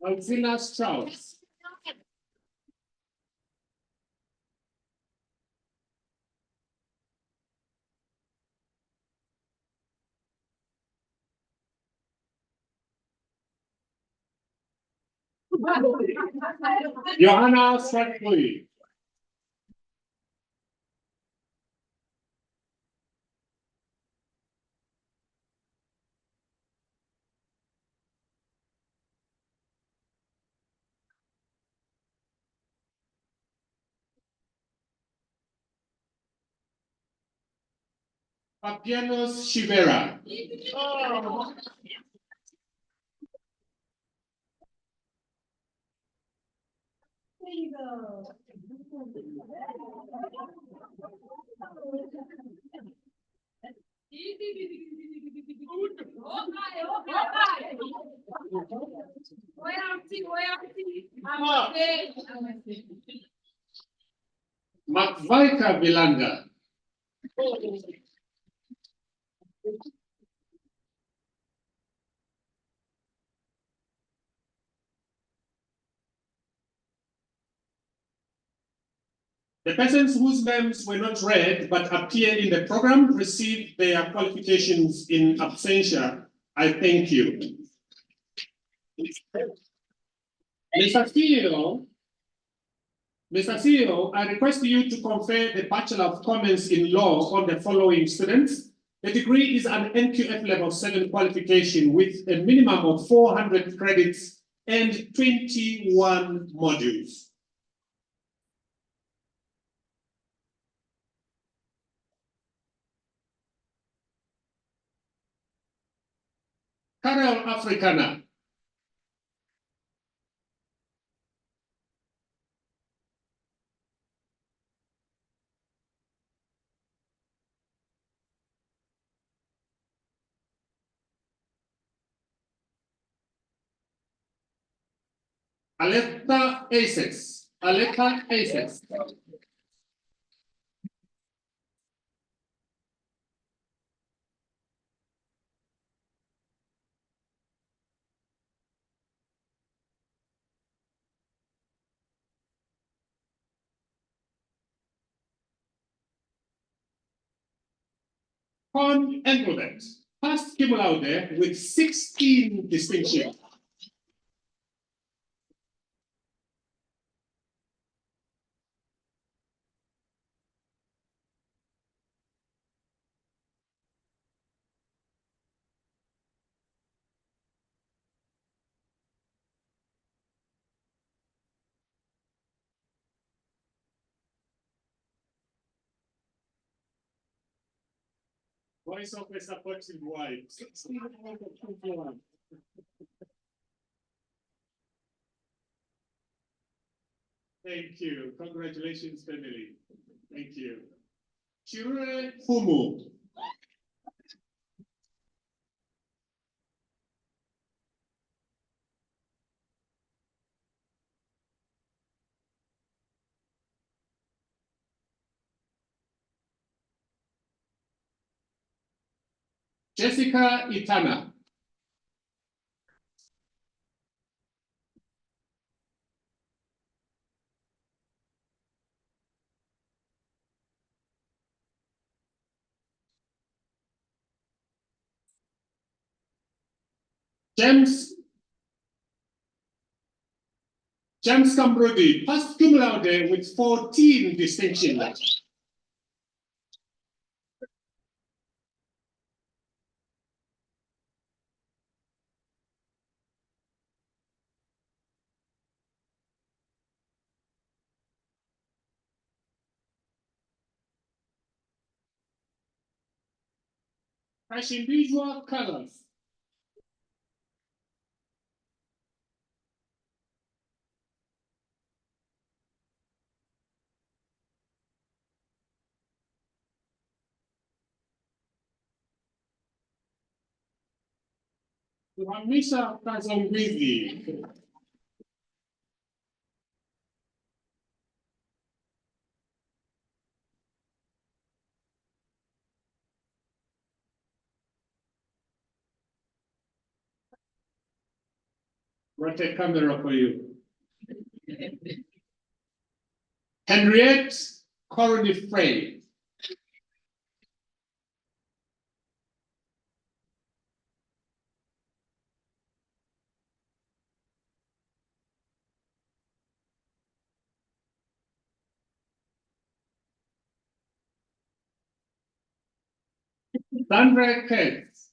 Alvina Strauss. Johanna Swartboy. Papianos Shivera. Makvaika Vilanga. The persons whose names were not read but appear in the program receive their qualifications in absentia. I thank you. Mr. CEO, I request you to confer the Bachelor of Commerce in Law on the following students. The degree is an NQF Level 7 qualification with a minimum of 400 credits and 21 modules. Carol Africana. Aletta Aces. Aletta Aces. Con Engelbert. Past cum laude with 16 distinctions. Voice of a supportive wife. Thank you. Congratulations, family. Thank you. Chirure Fumu. Jessica Itana. James Cambrodi, passed cum laude with 14 distinctions. As individual colors. Tuhamisha Kazongwizi. What a camera for you. Henriette Corony Frey. Sandra Kurtz.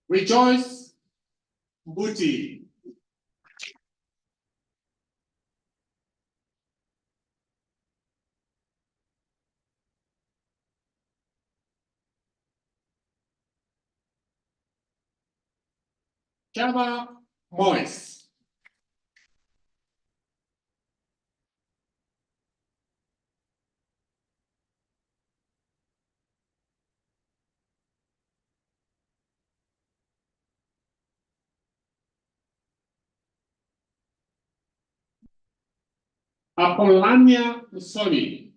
Rejoice Mbuti. Java Moyes. Apollonia Musoni.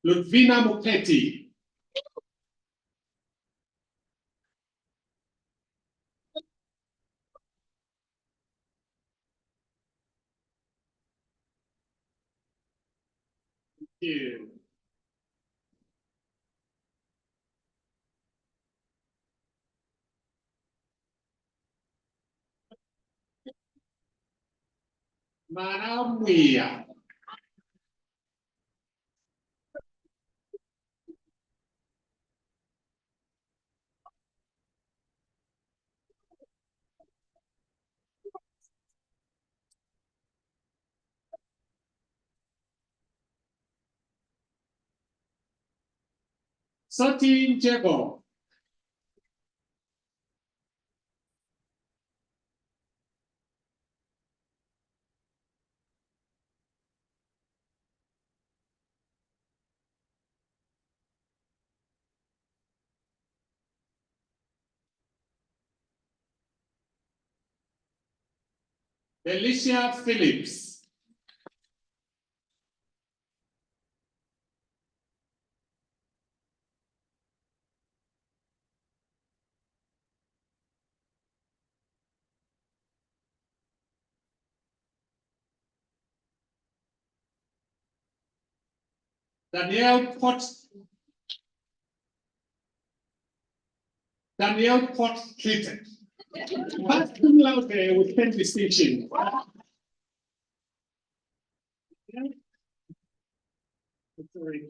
Ludvina Muketi. Here. Maramia. Sati Jego. Alicia Phillips. Danielle Port Clinton. Passed cum laude with 10 distinctions. Sorry.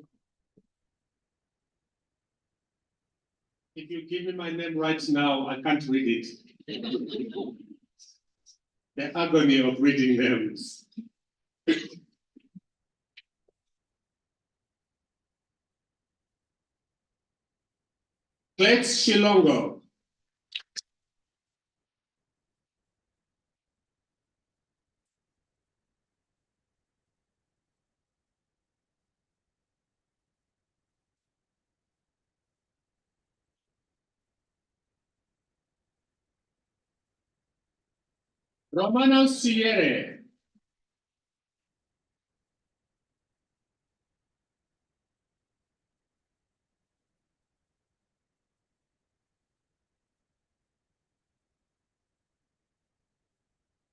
If you give me my name right now, I can't read it. The agony of reading them. Let's Shilongo. Romano Sierre.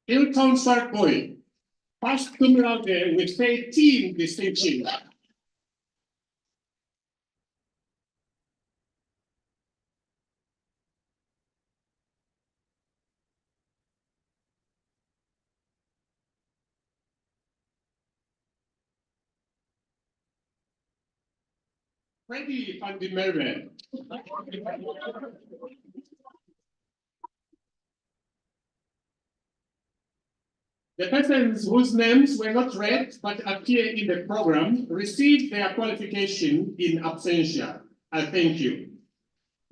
Hilton Sarkoy. First cum laude with 13 distinction. Freddie van der Merwe. The persons whose names were not read but appear in the program received their qualification in absentia. I thank you.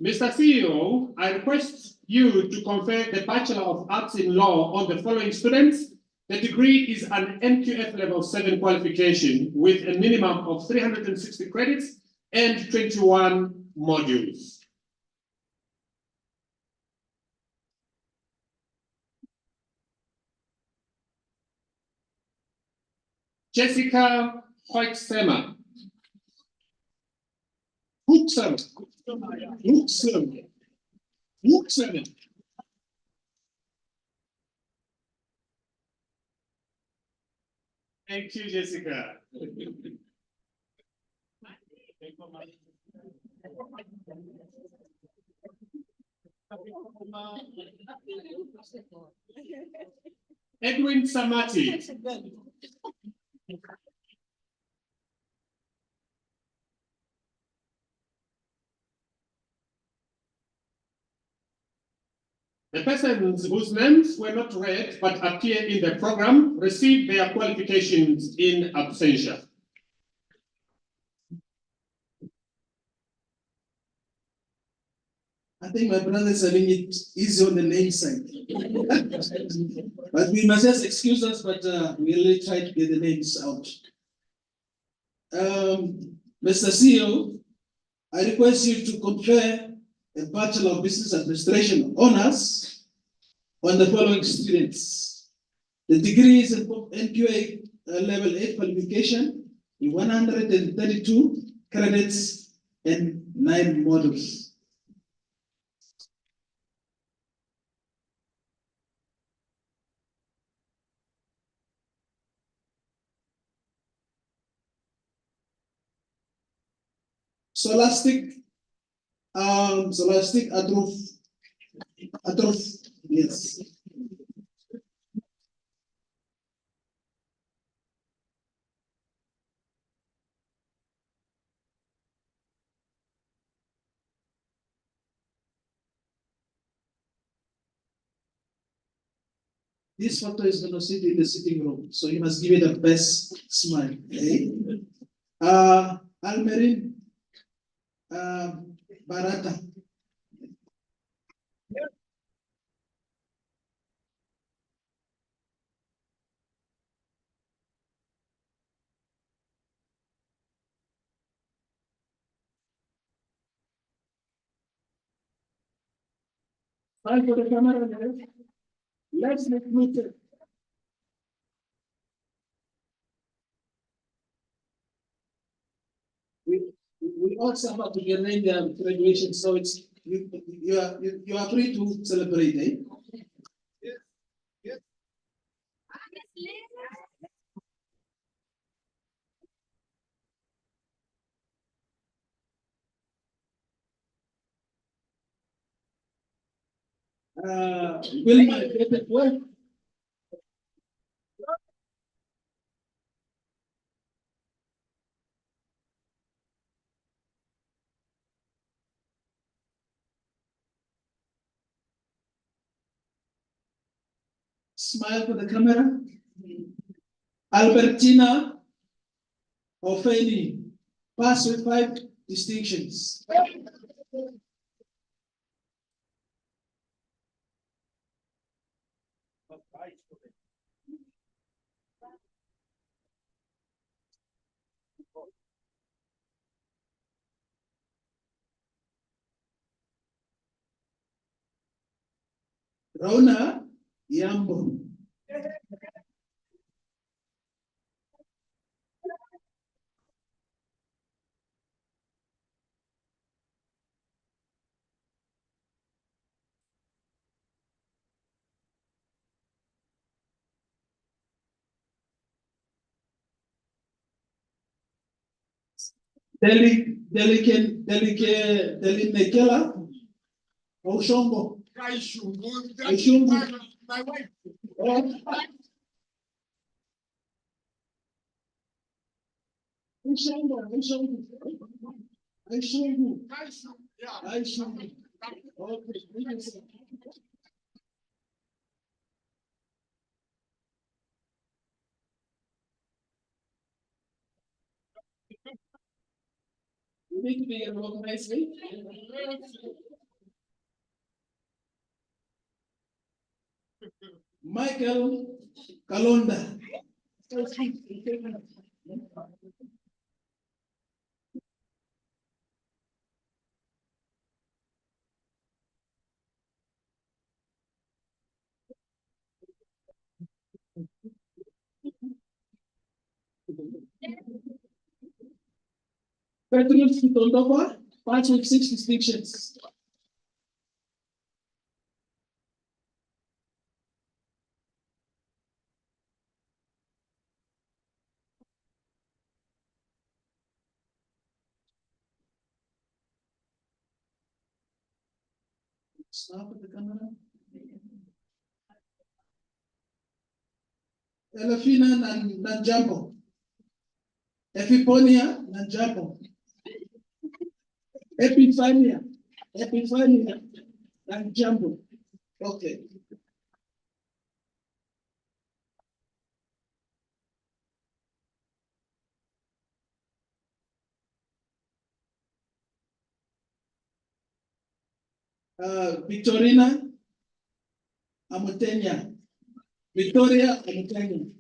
Mr. CEO, I request you to confer the Bachelor of Arts in Law on the following students. The degree is an NQF Level 7 qualification with a minimum of 360 credits and 21 modules. Jessica Hoytsema. Thank you, Jessica. Edwin Samati. The persons whose names were not read but appear in the program received their qualifications in absentia. I think my brother's having it easy on the name side. But we must just excuse us, but we really try to get the names out. Mr. CEO, I request you to confer a Bachelor of Business Administration honors on the following students. The degree is a NQA level 8 qualification with 132 credits and 9 modules. Scholastic Atrof, yes. This photo is going to sit in the sitting room, so you must give it a best smile. Okay? Almerin Barata. Smile for the camera. Let's recruit it. We also have to get in their graduation, so it's you are free to celebrate, eh? Wilma, get it well. Smile for the camera. Albertina Ofeni, pass with 5 distinctions. Rauna Yambo. Delinekela Oshombo. Aishungu. My wife. Aishungu. Okay. You need to be organized. Michael Kalonda. Petrus Kitondova, part with 6 distinctions. Stop at the camera. Elefina Nanjambo. Epiponia Nanjambo. Epiphania Nanjambo. Okay. Victorina Amotenya. Victoria Amotenya.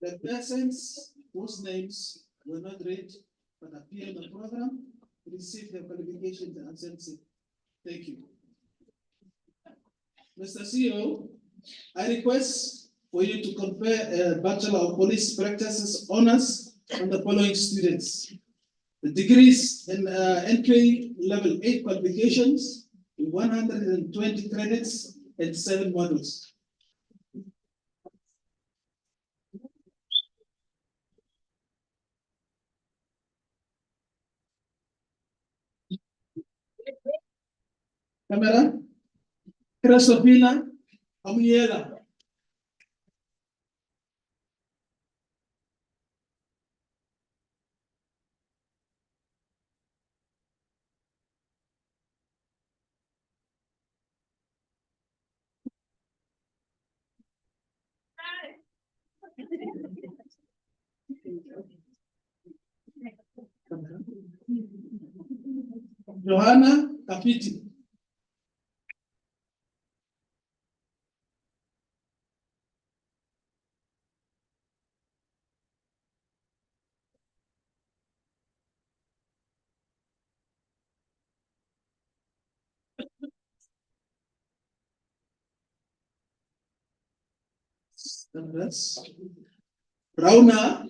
The persons whose names were not read but appear in the program receive their qualifications and censorship. Thank you. Mr. CEO, I request for you to confer a Bachelor of Police Practices honors on the following students. The degrees in entry level 8 qualifications, 120 credits and 7 modules. Camera. Christopina Amuniela. Johanna Kapiti. Rauna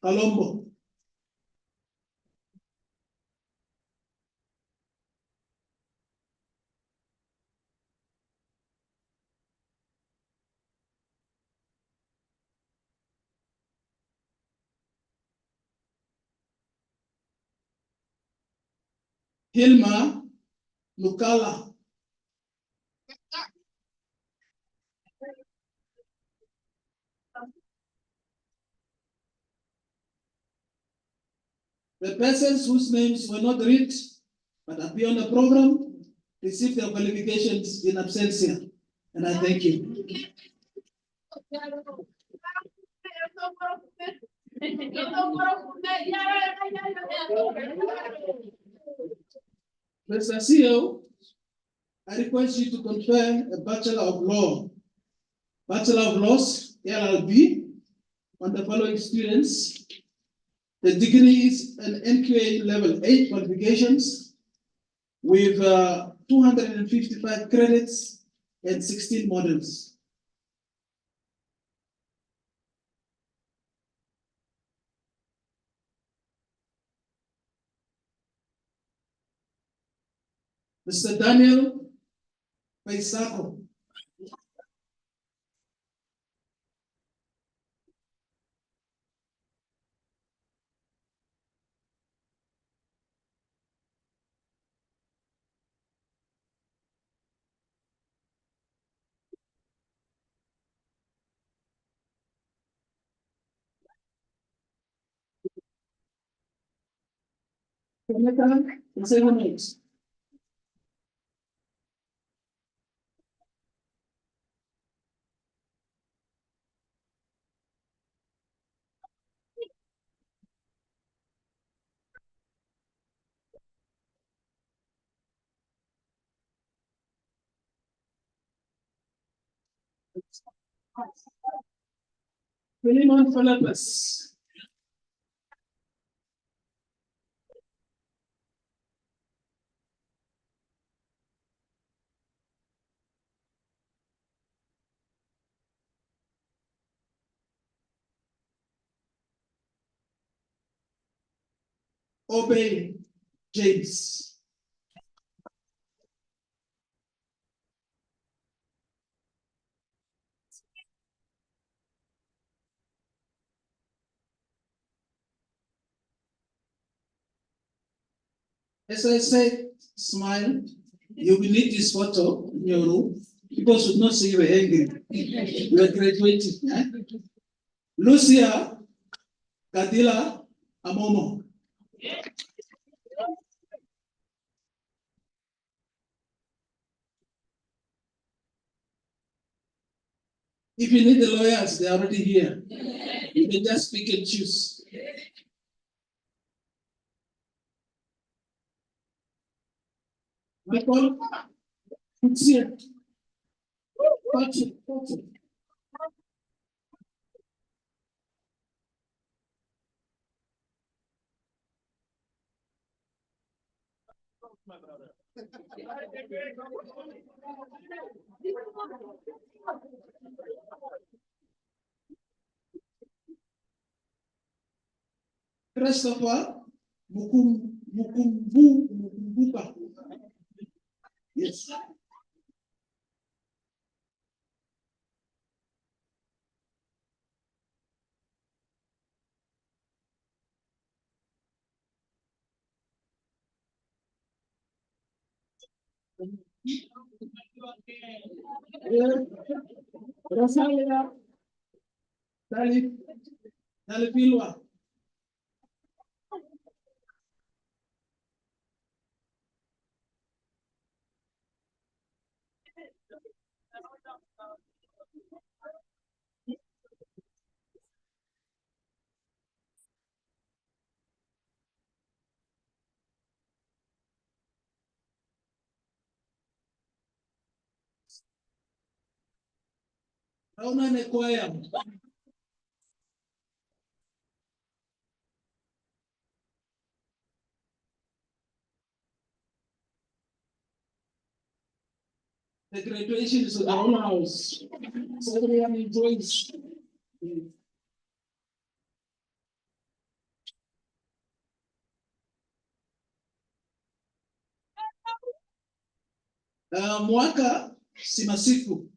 Colombo. Hilma Lukala. The persons whose names were not read but appear on the program receive their qualifications in absentia. And I thank you. Mr. CEO, I request you to confer a Bachelor of Law, Bachelor of Laws, LLB, on the following students. The degree is an NQA level 8 qualifications with 255 credits and 16 modules. Mr. Daniel Paisako. Philemon Philippus. Obey James. As I said, smile. You will need this photo in your room. People should not see you angry. You are graduating. Eh? Lucia Kadila Amomo. If you need the lawyers, they're already here. You can just pick and choose. Michael, it's here. Christopher Mukumbuka. Yes. Rosalia Dalipilwa. Naona nekwaya. The graduation is at our own house. So everyone enjoys. Mwaka Simasiku.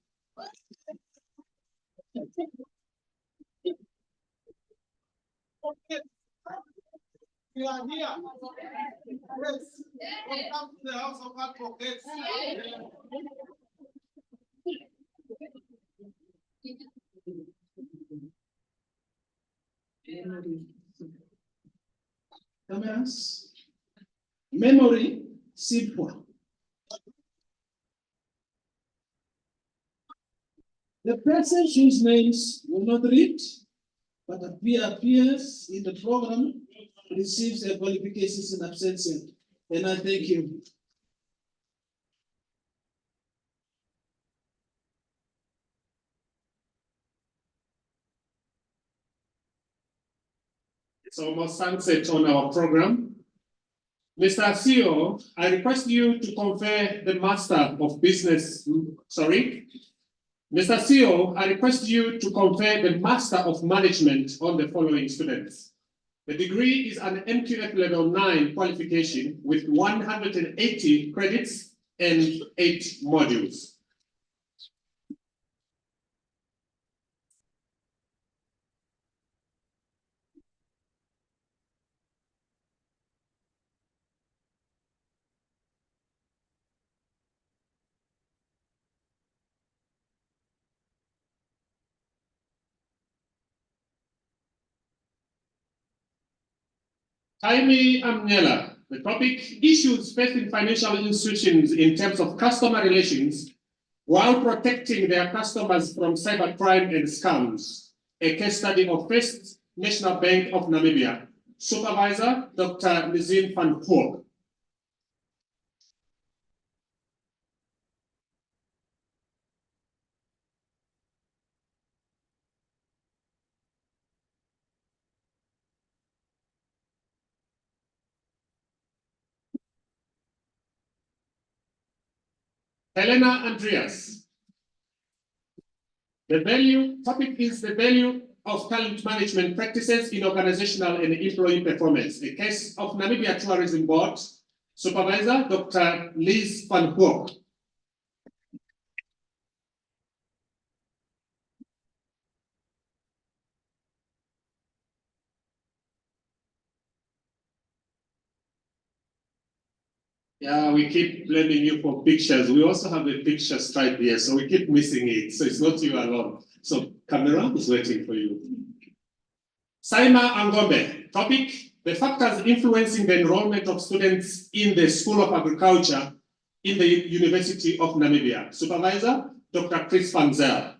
We are here. Yes. Welcome to the House of Advocates. Cameras. Memory, simple. The person whose names will not read, but appears in the program, receives their qualifications in absentia. And I thank you. It's almost sunset on our program. Mr. CEO, I request you to confer the Master of Business, sorry. Mr. CEO, I request you to confer the Master of Management on the following students. The degree is an MQF level 9 qualification with 180 credits and 8 modules. Jaime Amnela, the topic, issues facing financial institutions in terms of customer relations while protecting their customers from cybercrime and scams. A case study of First National Bank of Namibia. Supervisor, Dr. Lizine van Hoek. Helena Andreas. The topic is the value of talent management practices in organizational and employee performance. A case of Namibia Tourism Board. Supervisor, Dr. Liz van Hoek. Yeah, we keep blaming you for pictures. We also have a picture stripe here, so we keep missing it. So it's not you alone. So camera is waiting for you. Saima Angombe, topic, the factors influencing the enrollment of students in the School of Agriculture in the University of Namibia. Supervisor, Dr. Chris van Zyl.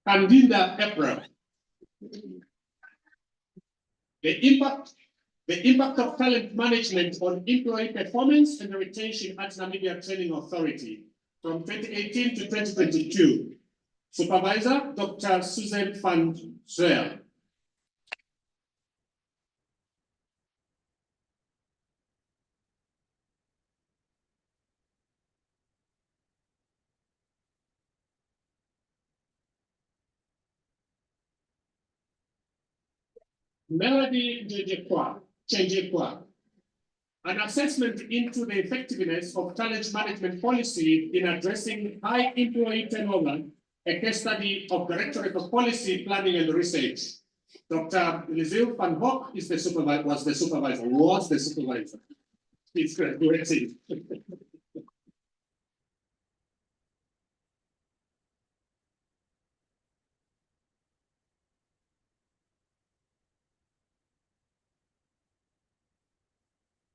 Candida April. The impact of talent management on employee performance and retention at Namibia Training Authority from 2018 to 2022. Supervisor, Dr. Susan van Zyl. Melody Chengekwa, an assessment into the effectiveness of talent management policy in addressing high employee turnover, a case study of Directorate of Policy, Planning and Research. Dr. Lizine van Hoek was the supervisor. It's graduating.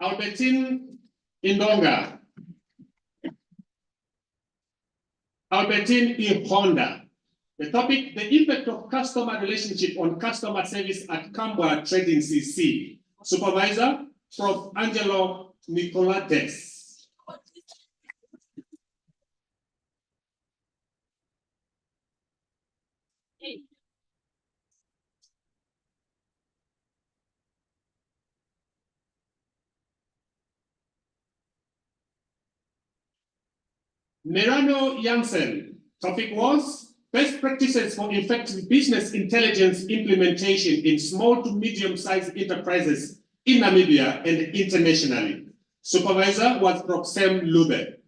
Albertine Indonga. Albertine Ihonda. The topic, the impact of customer relationship on customer service at Kambwa Trading CC. Supervisor, Prof. Angelo Nicolades. Merano Jansen, topic was best practices for effective business intelligence implementation in small to medium-sized enterprises in Namibia and internationally. Supervisor was Proxem Lube.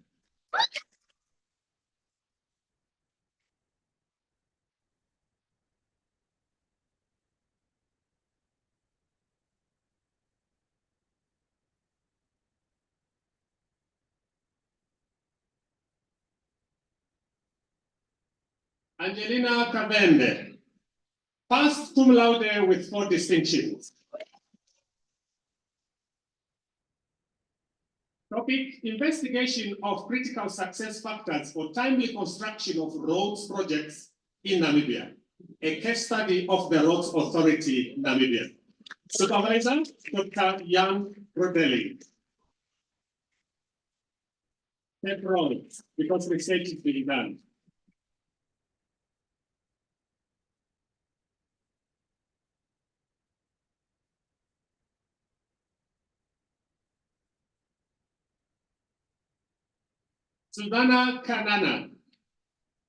Angelina Kavende, passed cum laude with 4 distinctions. Topic, investigation of critical success factors for timely construction of roads projects in Namibia. A case study of the Roads Authority, Namibia. Supervisor, Dr. Jan Rodelli. Step road, because research is being done. Silvana Kanana.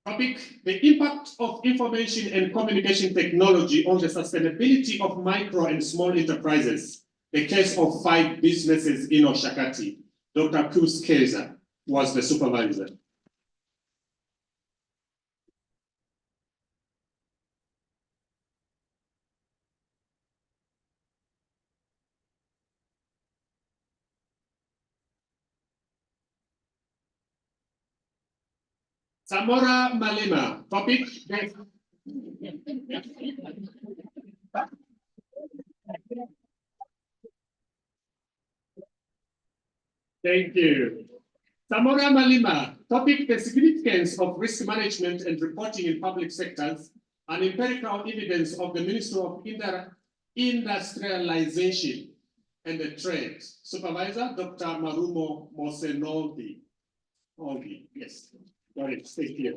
Topic, the impact of information and communication technology on the sustainability of micro and small enterprises. The case of 5 businesses in Oshakati. Dr. Kus Keza was the supervisor. Samora Malema, topic. Thank you. Samora Malema, topic, the significance of risk management and reporting in public sectors, and empirical evidence of the Ministry of Industrialization and the Trade. Supervisor, Dr. Marumo Mosenoldi. Oldi, yes. Got it, stay here.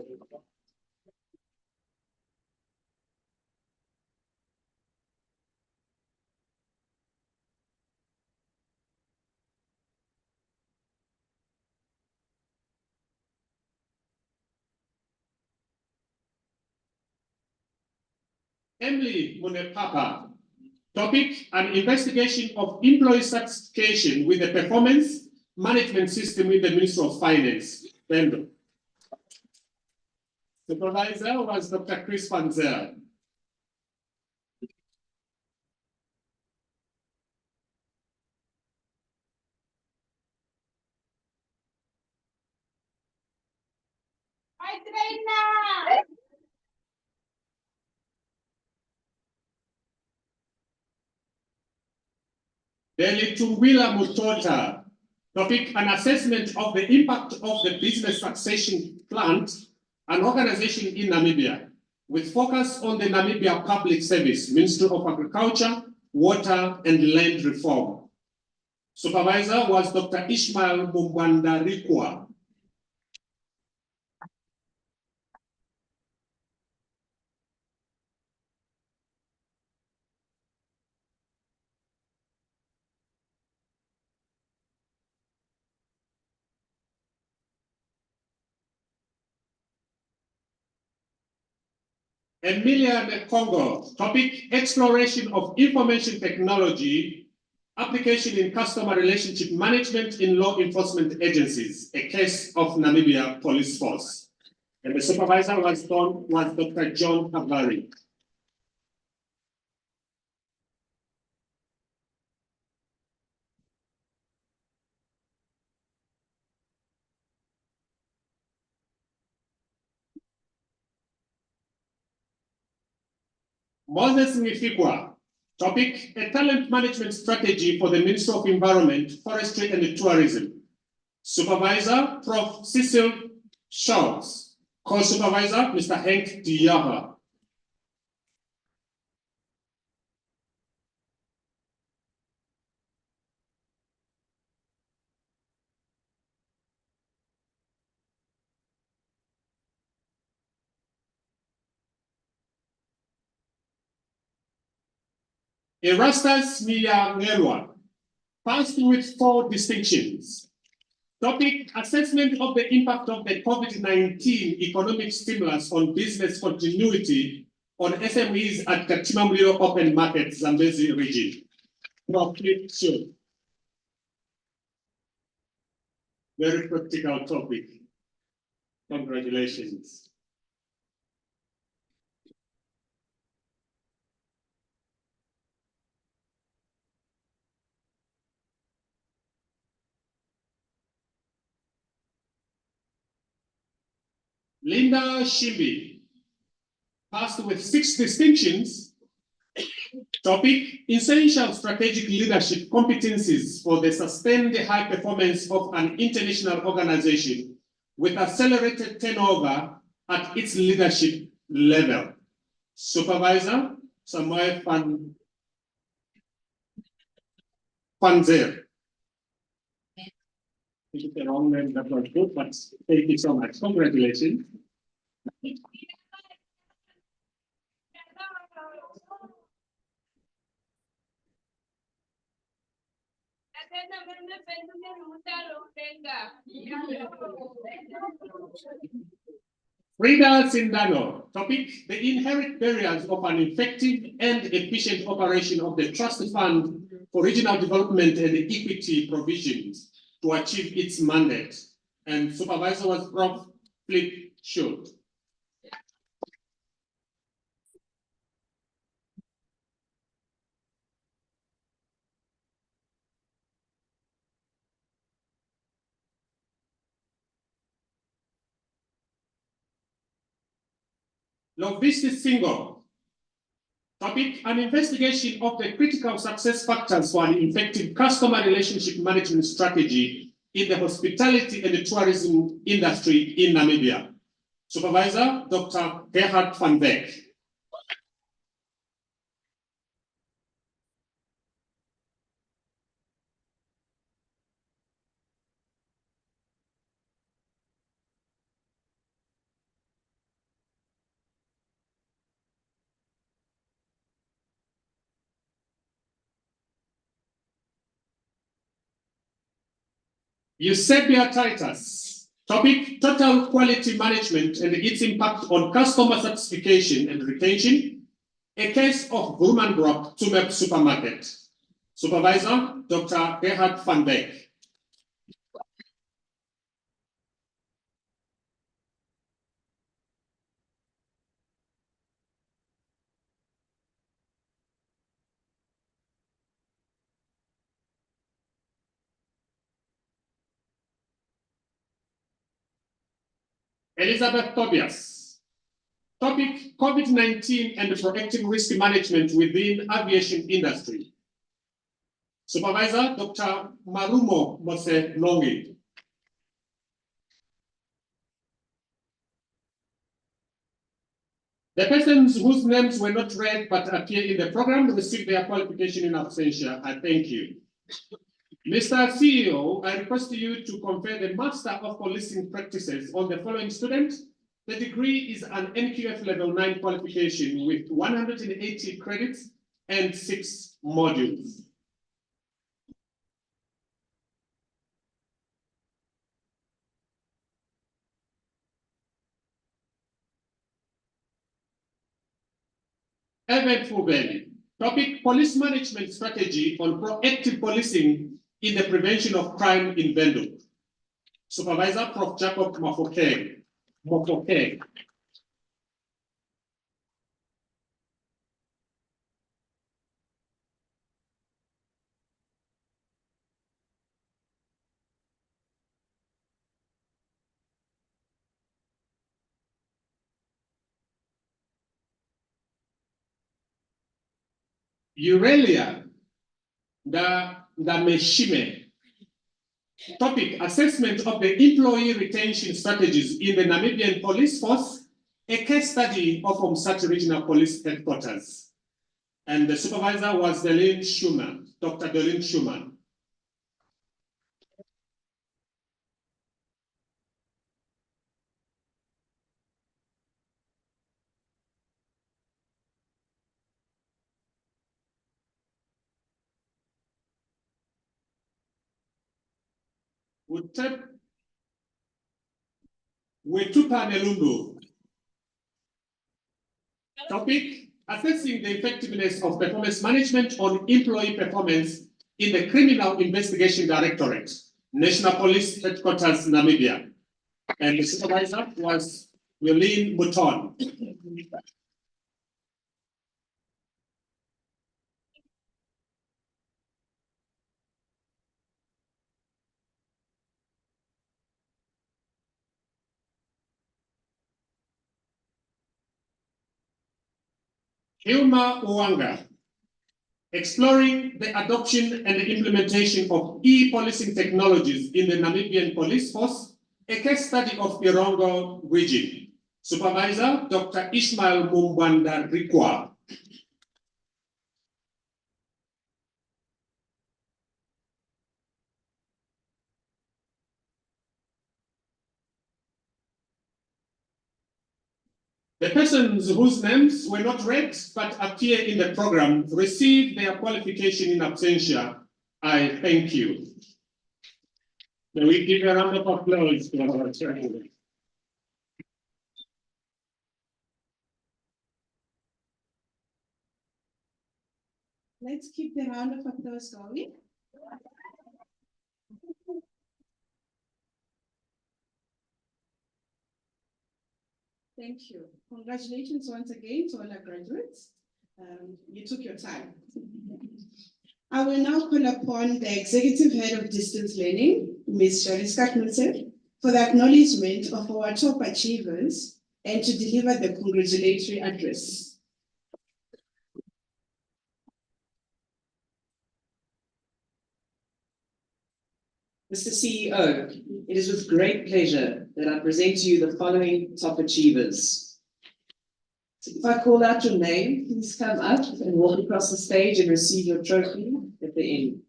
Emily Munepapa, topic, an investigation of employee certification with the performance management system with the Ministry of Finance. Bendo. Supervisor was Dr. Chris Panzer. Deli Tungwila Mutota, topic, an assessment of the impact of the business succession plant and organization in Namibia, with focus on the Namibia Public Service, Ministry of Agriculture, Water and Land Reform. Supervisor was Dr. Ishmael Mumbandarikwa. Emilia Mekongo, topic, exploration of information technology, application in customer relationship management in law enforcement agencies, a case of Namibia Police Force. And the supervisor was Dr. John Havari. Moses Nifikwa, topic, a talent management strategy for the Ministry of Environment, Forestry and Tourism. Supervisor, Prof. Cecil Schultz. Co-supervisor, Mr. Henk Diyaha. Erastus Miyangelwa, passed with 4 distinctions. Topic, assessment of the impact of the COVID-19 economic stimulus on business continuity on SMEs at Katimamulilo Open Market, Zambezi region. Dissolution. Very practical topic. Congratulations. Linda Shimbi passed with 6 distinctions. Topic: essential strategic leadership competencies for the sustained high performance of an international organization with accelerated turnover at its leadership level. Supervisor Samuel Van Zer. It's the wrong name, that was good, but thank you so much. Congratulations. Frida Sindano. Topic: the inherent barriers of an effective and efficient operation of the Trust Fund for Regional Development and Equity Provisions to achieve its mandate. And supervisor was Prof. Flip Schultz. Lovisti Single. Topic: an investigation of the critical success factors for an effective customer relationship management strategy in the hospitality and the tourism industry in Namibia. Supervisor, Dr. Gerhard van Beek. Eusebia Titus. Topic: total quality management and its impact on customer satisfaction and retention. A case of Burmanbroek Tumeb Supermarket. Supervisor, Dr. Gerhard van Beek. Elizabeth Tobias. Topic: COVID-19 and proactive risk management within aviation industry. Supervisor, Dr. Marumo Mose Longi. The persons whose names were not read but appear in the program received their qualification in absentia. I thank you. Mr. CEO, I request you to confer the Master of Policing Practices on the following student. The degree is an NQF Level 9 qualification with 180 credits and 6 modules. Evan Fubeli. Topic: police management strategy on proactive policing in the prevention of crime in Vendu. Supervisor, Prof. Jacob Mofokeng. Aurelia Dameshime. Topic: assessment of the employee retention strategies in the Namibian police force, a case study of Umsati Regional Police Headquarters. And the supervisor was Delene Schumann, Dr. Delene Schumann. Wetupa Nelumbu. Topic: assessing the effectiveness of performance management on employee performance in the Criminal Investigation Directorate, National Police Headquarters, Namibia. And the supervisor was Yolene Mouton. Hilma Uwanga, exploring the adoption and the implementation of e-policing technologies in the Namibian police force, a case study of Irongo region. Supervisor, Dr. Ishmael Mumbwanda Rikwa. The persons whose names were not read but appear in the program receive their qualification in absentia. I thank you. May we give a round of applause to our chairman. Let's keep the round of applause going. Thank you. Congratulations once again to all our graduates. You took your time. I will now call upon the Executive Head of Distance Learning, Ms. Shariska Knudsen, for the acknowledgement of our top achievers and to deliver the congratulatory address. Mr. CEO, it is with great pleasure that I present to you the following top achievers. So if I call out your name, please come up and walk across the stage and receive your trophy at the end.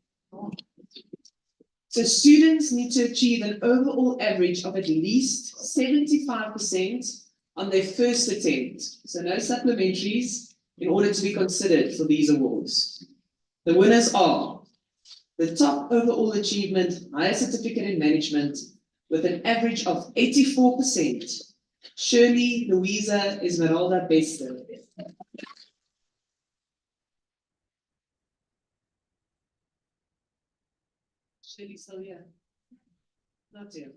So students need to achieve an overall average of at least 75% on their first attempt. So no supplementaries in order to be considered for these awards. The winners are the top overall achievement, higher certificate in management, with an average of 84%, Shirley Louisa Esmeralda Bester. Shirley still here? Not here.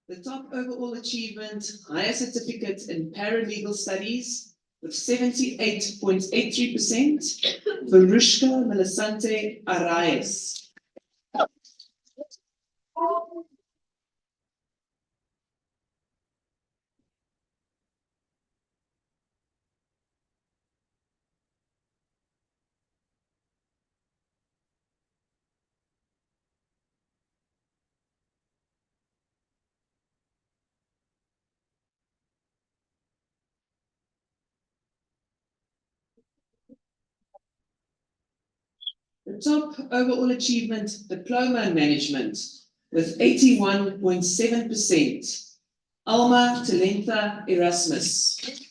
The top overall achievement, higher certificate in paralegal studies, with 78.83%, Varushka Melisante Arraes. The top overall achievement, Diploma in Management, with 81.7%, Alma Talentha Erasmus.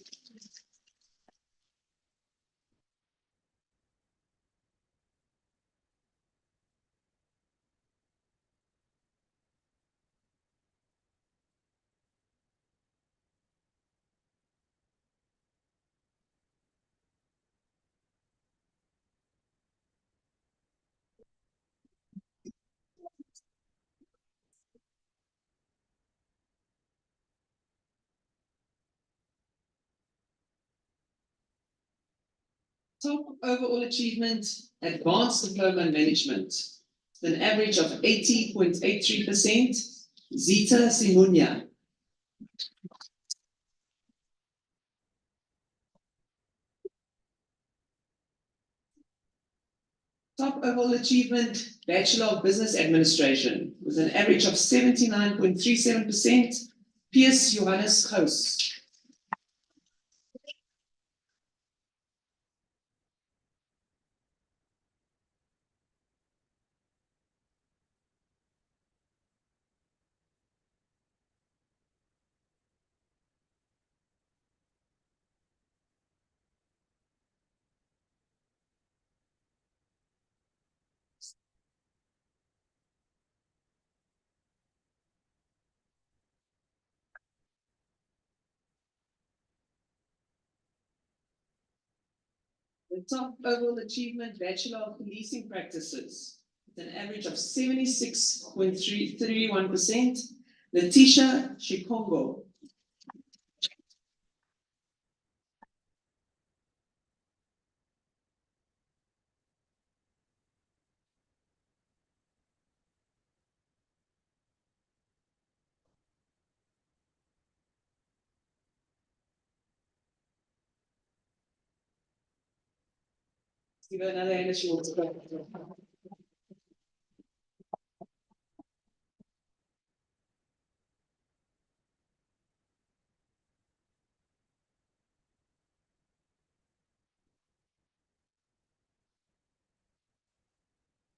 Top overall achievement, Advanced Diploma in Management, with an average of 80.83%, Zita Simunya. Top overall achievement, Bachelor of Business Administration, with an average of 79.37%, Piers Johannes Gous. The top overall achievement, Bachelor of Policing Practices, with an average of 76.31%, Letitia Chikongo. Give her another hand if she wants to go.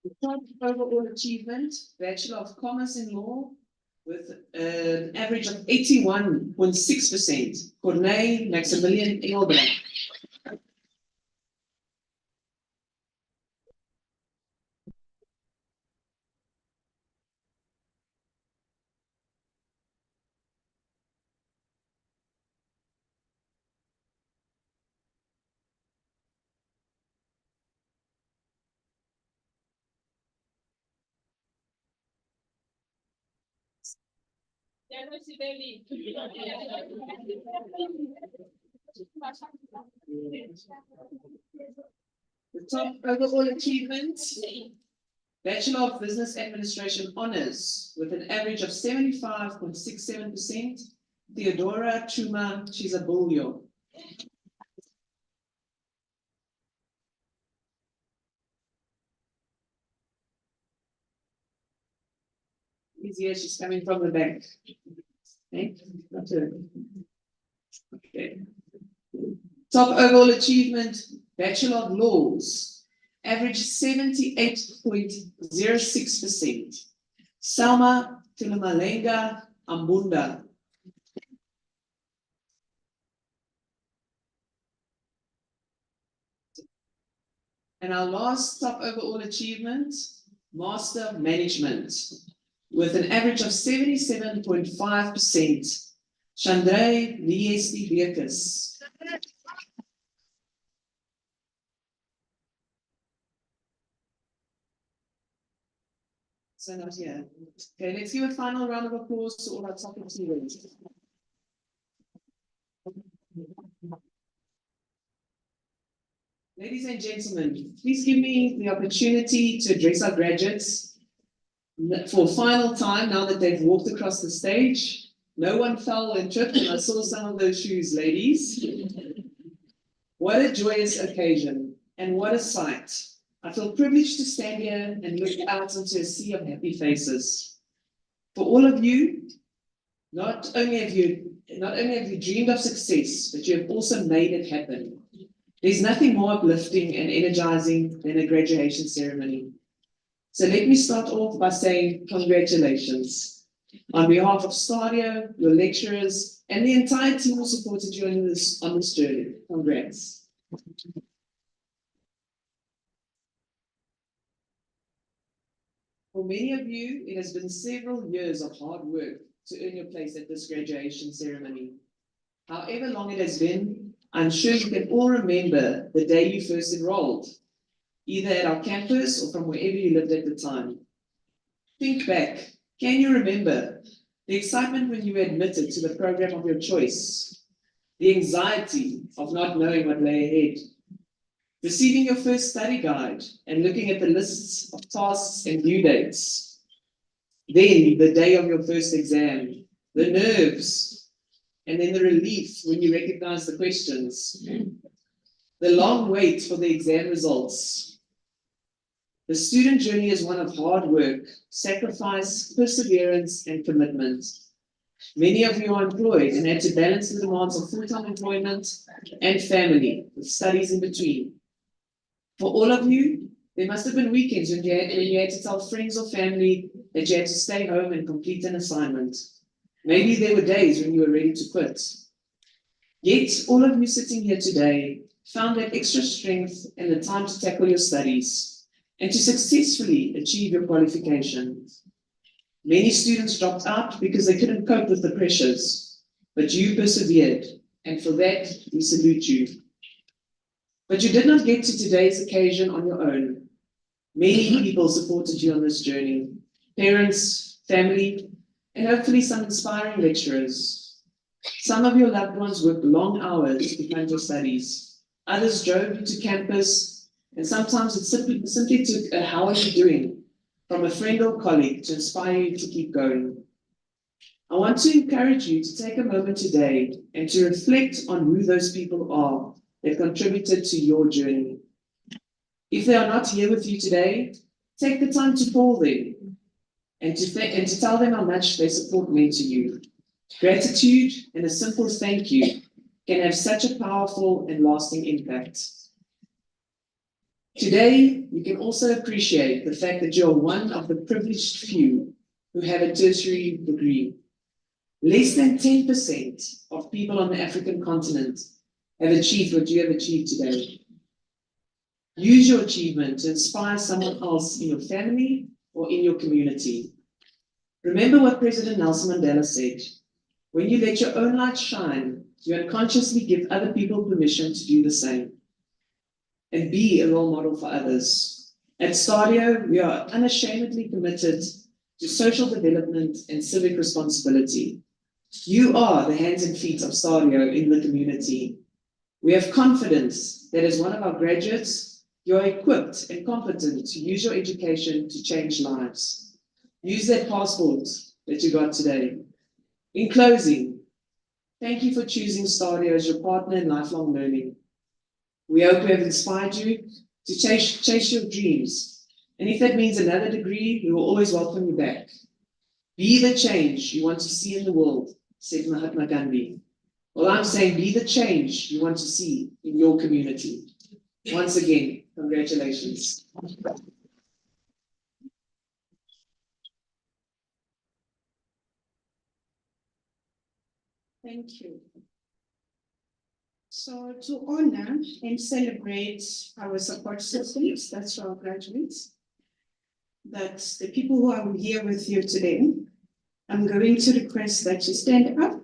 The top overall achievement, Bachelor of Commerce in Law, with an average of 81.6%, Corneille Maximilian Engelbrecht. The top overall achievement, Bachelor of Business Administration Honours, with an average of 75.67%, Theodora Chuma Chizabulyo. She's here, she's coming from the back. Okay, not her. Okay. Top overall achievement, Bachelor of Laws, average 78.06%. Salma Tilumalenga Ambunda. And our last top overall achievement, Master of Management, with an average of 77.5%. Chandray Liesti Bekus. So not here. Okay, let's give a final round of applause to all our top achievers. Ladies and gentlemen, please give me the opportunity to address our graduates for a final time now that they've walked across the stage. No one fell and tripped, and I saw some of those shoes, ladies. What a joyous occasion, and what a sight. I feel privileged to stand here and look out into a sea of happy faces. For all of you, not only have you dreamed of success, but you have also made it happen. There's nothing more uplifting and energizing than a graduation ceremony. So let me start off by saying congratulations. On behalf of STADIO, your lecturers, and the entire team who supported you on this journey, congrats. For many of you, it has been several years of hard work to earn your place at this graduation ceremony. However long it has been, I'm sure you can all remember the day you first enrolled, either at our campus or from wherever you lived at the time. Think back. Can you remember the excitement when you were admitted to the program of your choice? The anxiety of not knowing what lay ahead? Receiving your first study guide and looking at the lists of tasks and due dates? Then the day of your first exam, the nerves, and then the relief when you recognize the questions. The long wait for the exam results. The student journey is one of hard work, sacrifice, perseverance, and commitment. Many of you are employed and had to balance the demands of full-time employment and family, with studies in between. For all of you, there must have been weekends when you had to tell friends or family that you had to stay home and complete an assignment. Maybe there were days when you were ready to quit. Yet, all of you sitting here today found that extra strength and the time to tackle your studies and to successfully achieve your qualification. Many students dropped out because they couldn't cope with the pressures, but you persevered, and for that, we salute you. But you did not get to today's occasion on your own. Many people supported you on this journey. Parents, family, and hopefully some inspiring lecturers. Some of your loved ones worked long hours to fund your studies. Others drove you to campus, and sometimes it simply took a "how are you doing" from a friend or colleague to inspire you to keep going. I want to encourage you to take a moment today and to reflect on who those people are that contributed to your journey. If they are not here with you today, take the time to call them and to tell them how much their support meant to you. Gratitude and a simple thank you can have such a powerful and lasting impact. Today, you can also appreciate the fact that you're one of the privileged few who have a tertiary degree. Less than 10% of people on the African continent have achieved what you have achieved today. Use your achievement to inspire someone else in your family or in your community. Remember what President Nelson Mandela said: when you let your own light shine, you unconsciously give other people permission to do the same. And be a role model for others. At STADIO, we are unashamedly committed to social development and civic responsibility. You are the hands and feet of STADIO in the community. We have confidence that as one of our graduates, you are equipped and competent to use your education to change lives. Use that passport that you got today. In closing, thank you for choosing STADIO as your partner in lifelong learning. We hope we have inspired you to chase your dreams. And if that means another degree, we will always welcome you back. Be the change you want to see in the world, said Mahatma Gandhi. Well, I'm saying be the change you want to see in your community. Once again, congratulations. Thank you. So to honor and celebrate our support systems, that's our graduates, that's the people who are here with you today, I'm going to request that you stand up.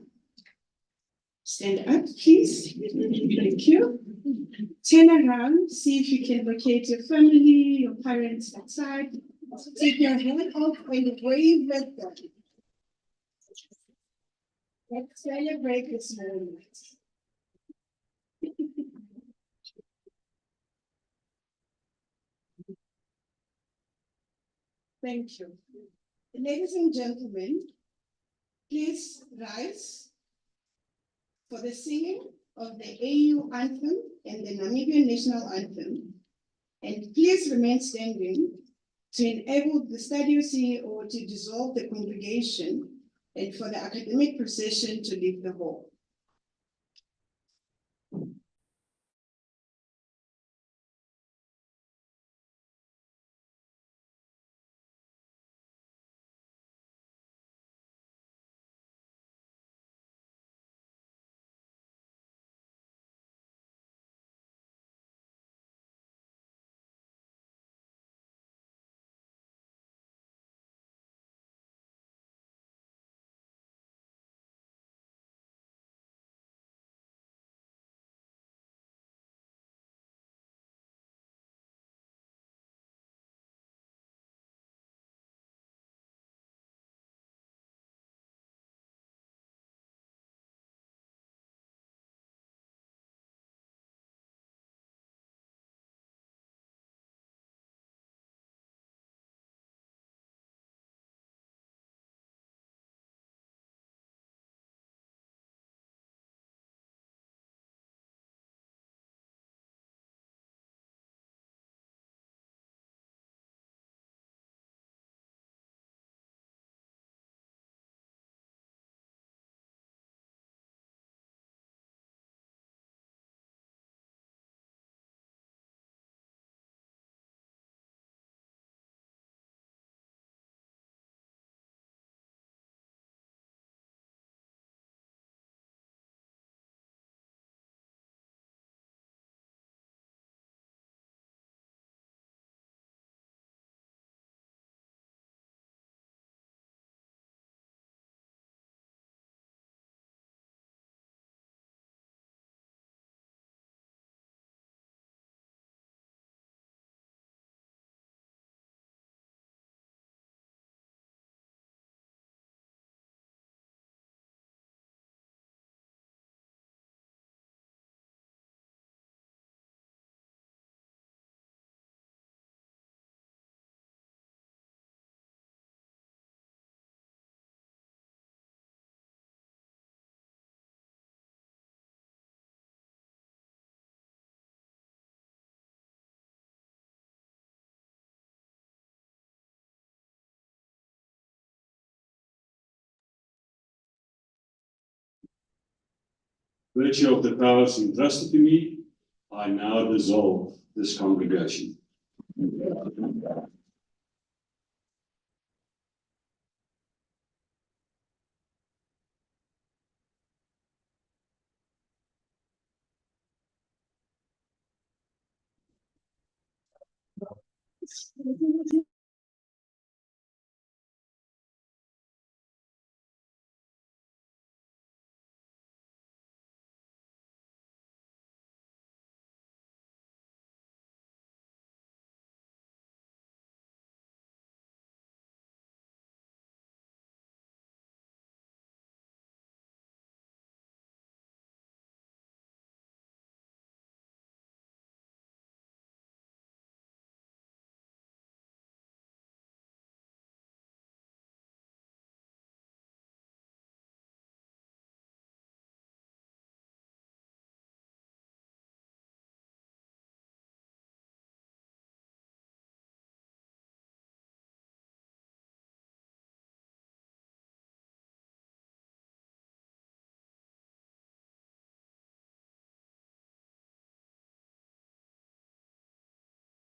Stand up, please. Thank you. Turn around, see if you can locate your family, your parents outside. Take your hand off and wave at them. Let's celebrate this moment. Thank you. Ladies and gentlemen, please rise for the singing of the AU anthem and the Namibian national anthem. And please remain standing to enable the STADIO CEO to dissolve the congregation and for the academic procession to leave the hall. virtue of the powers entrusted to me, I now dissolve this congregation.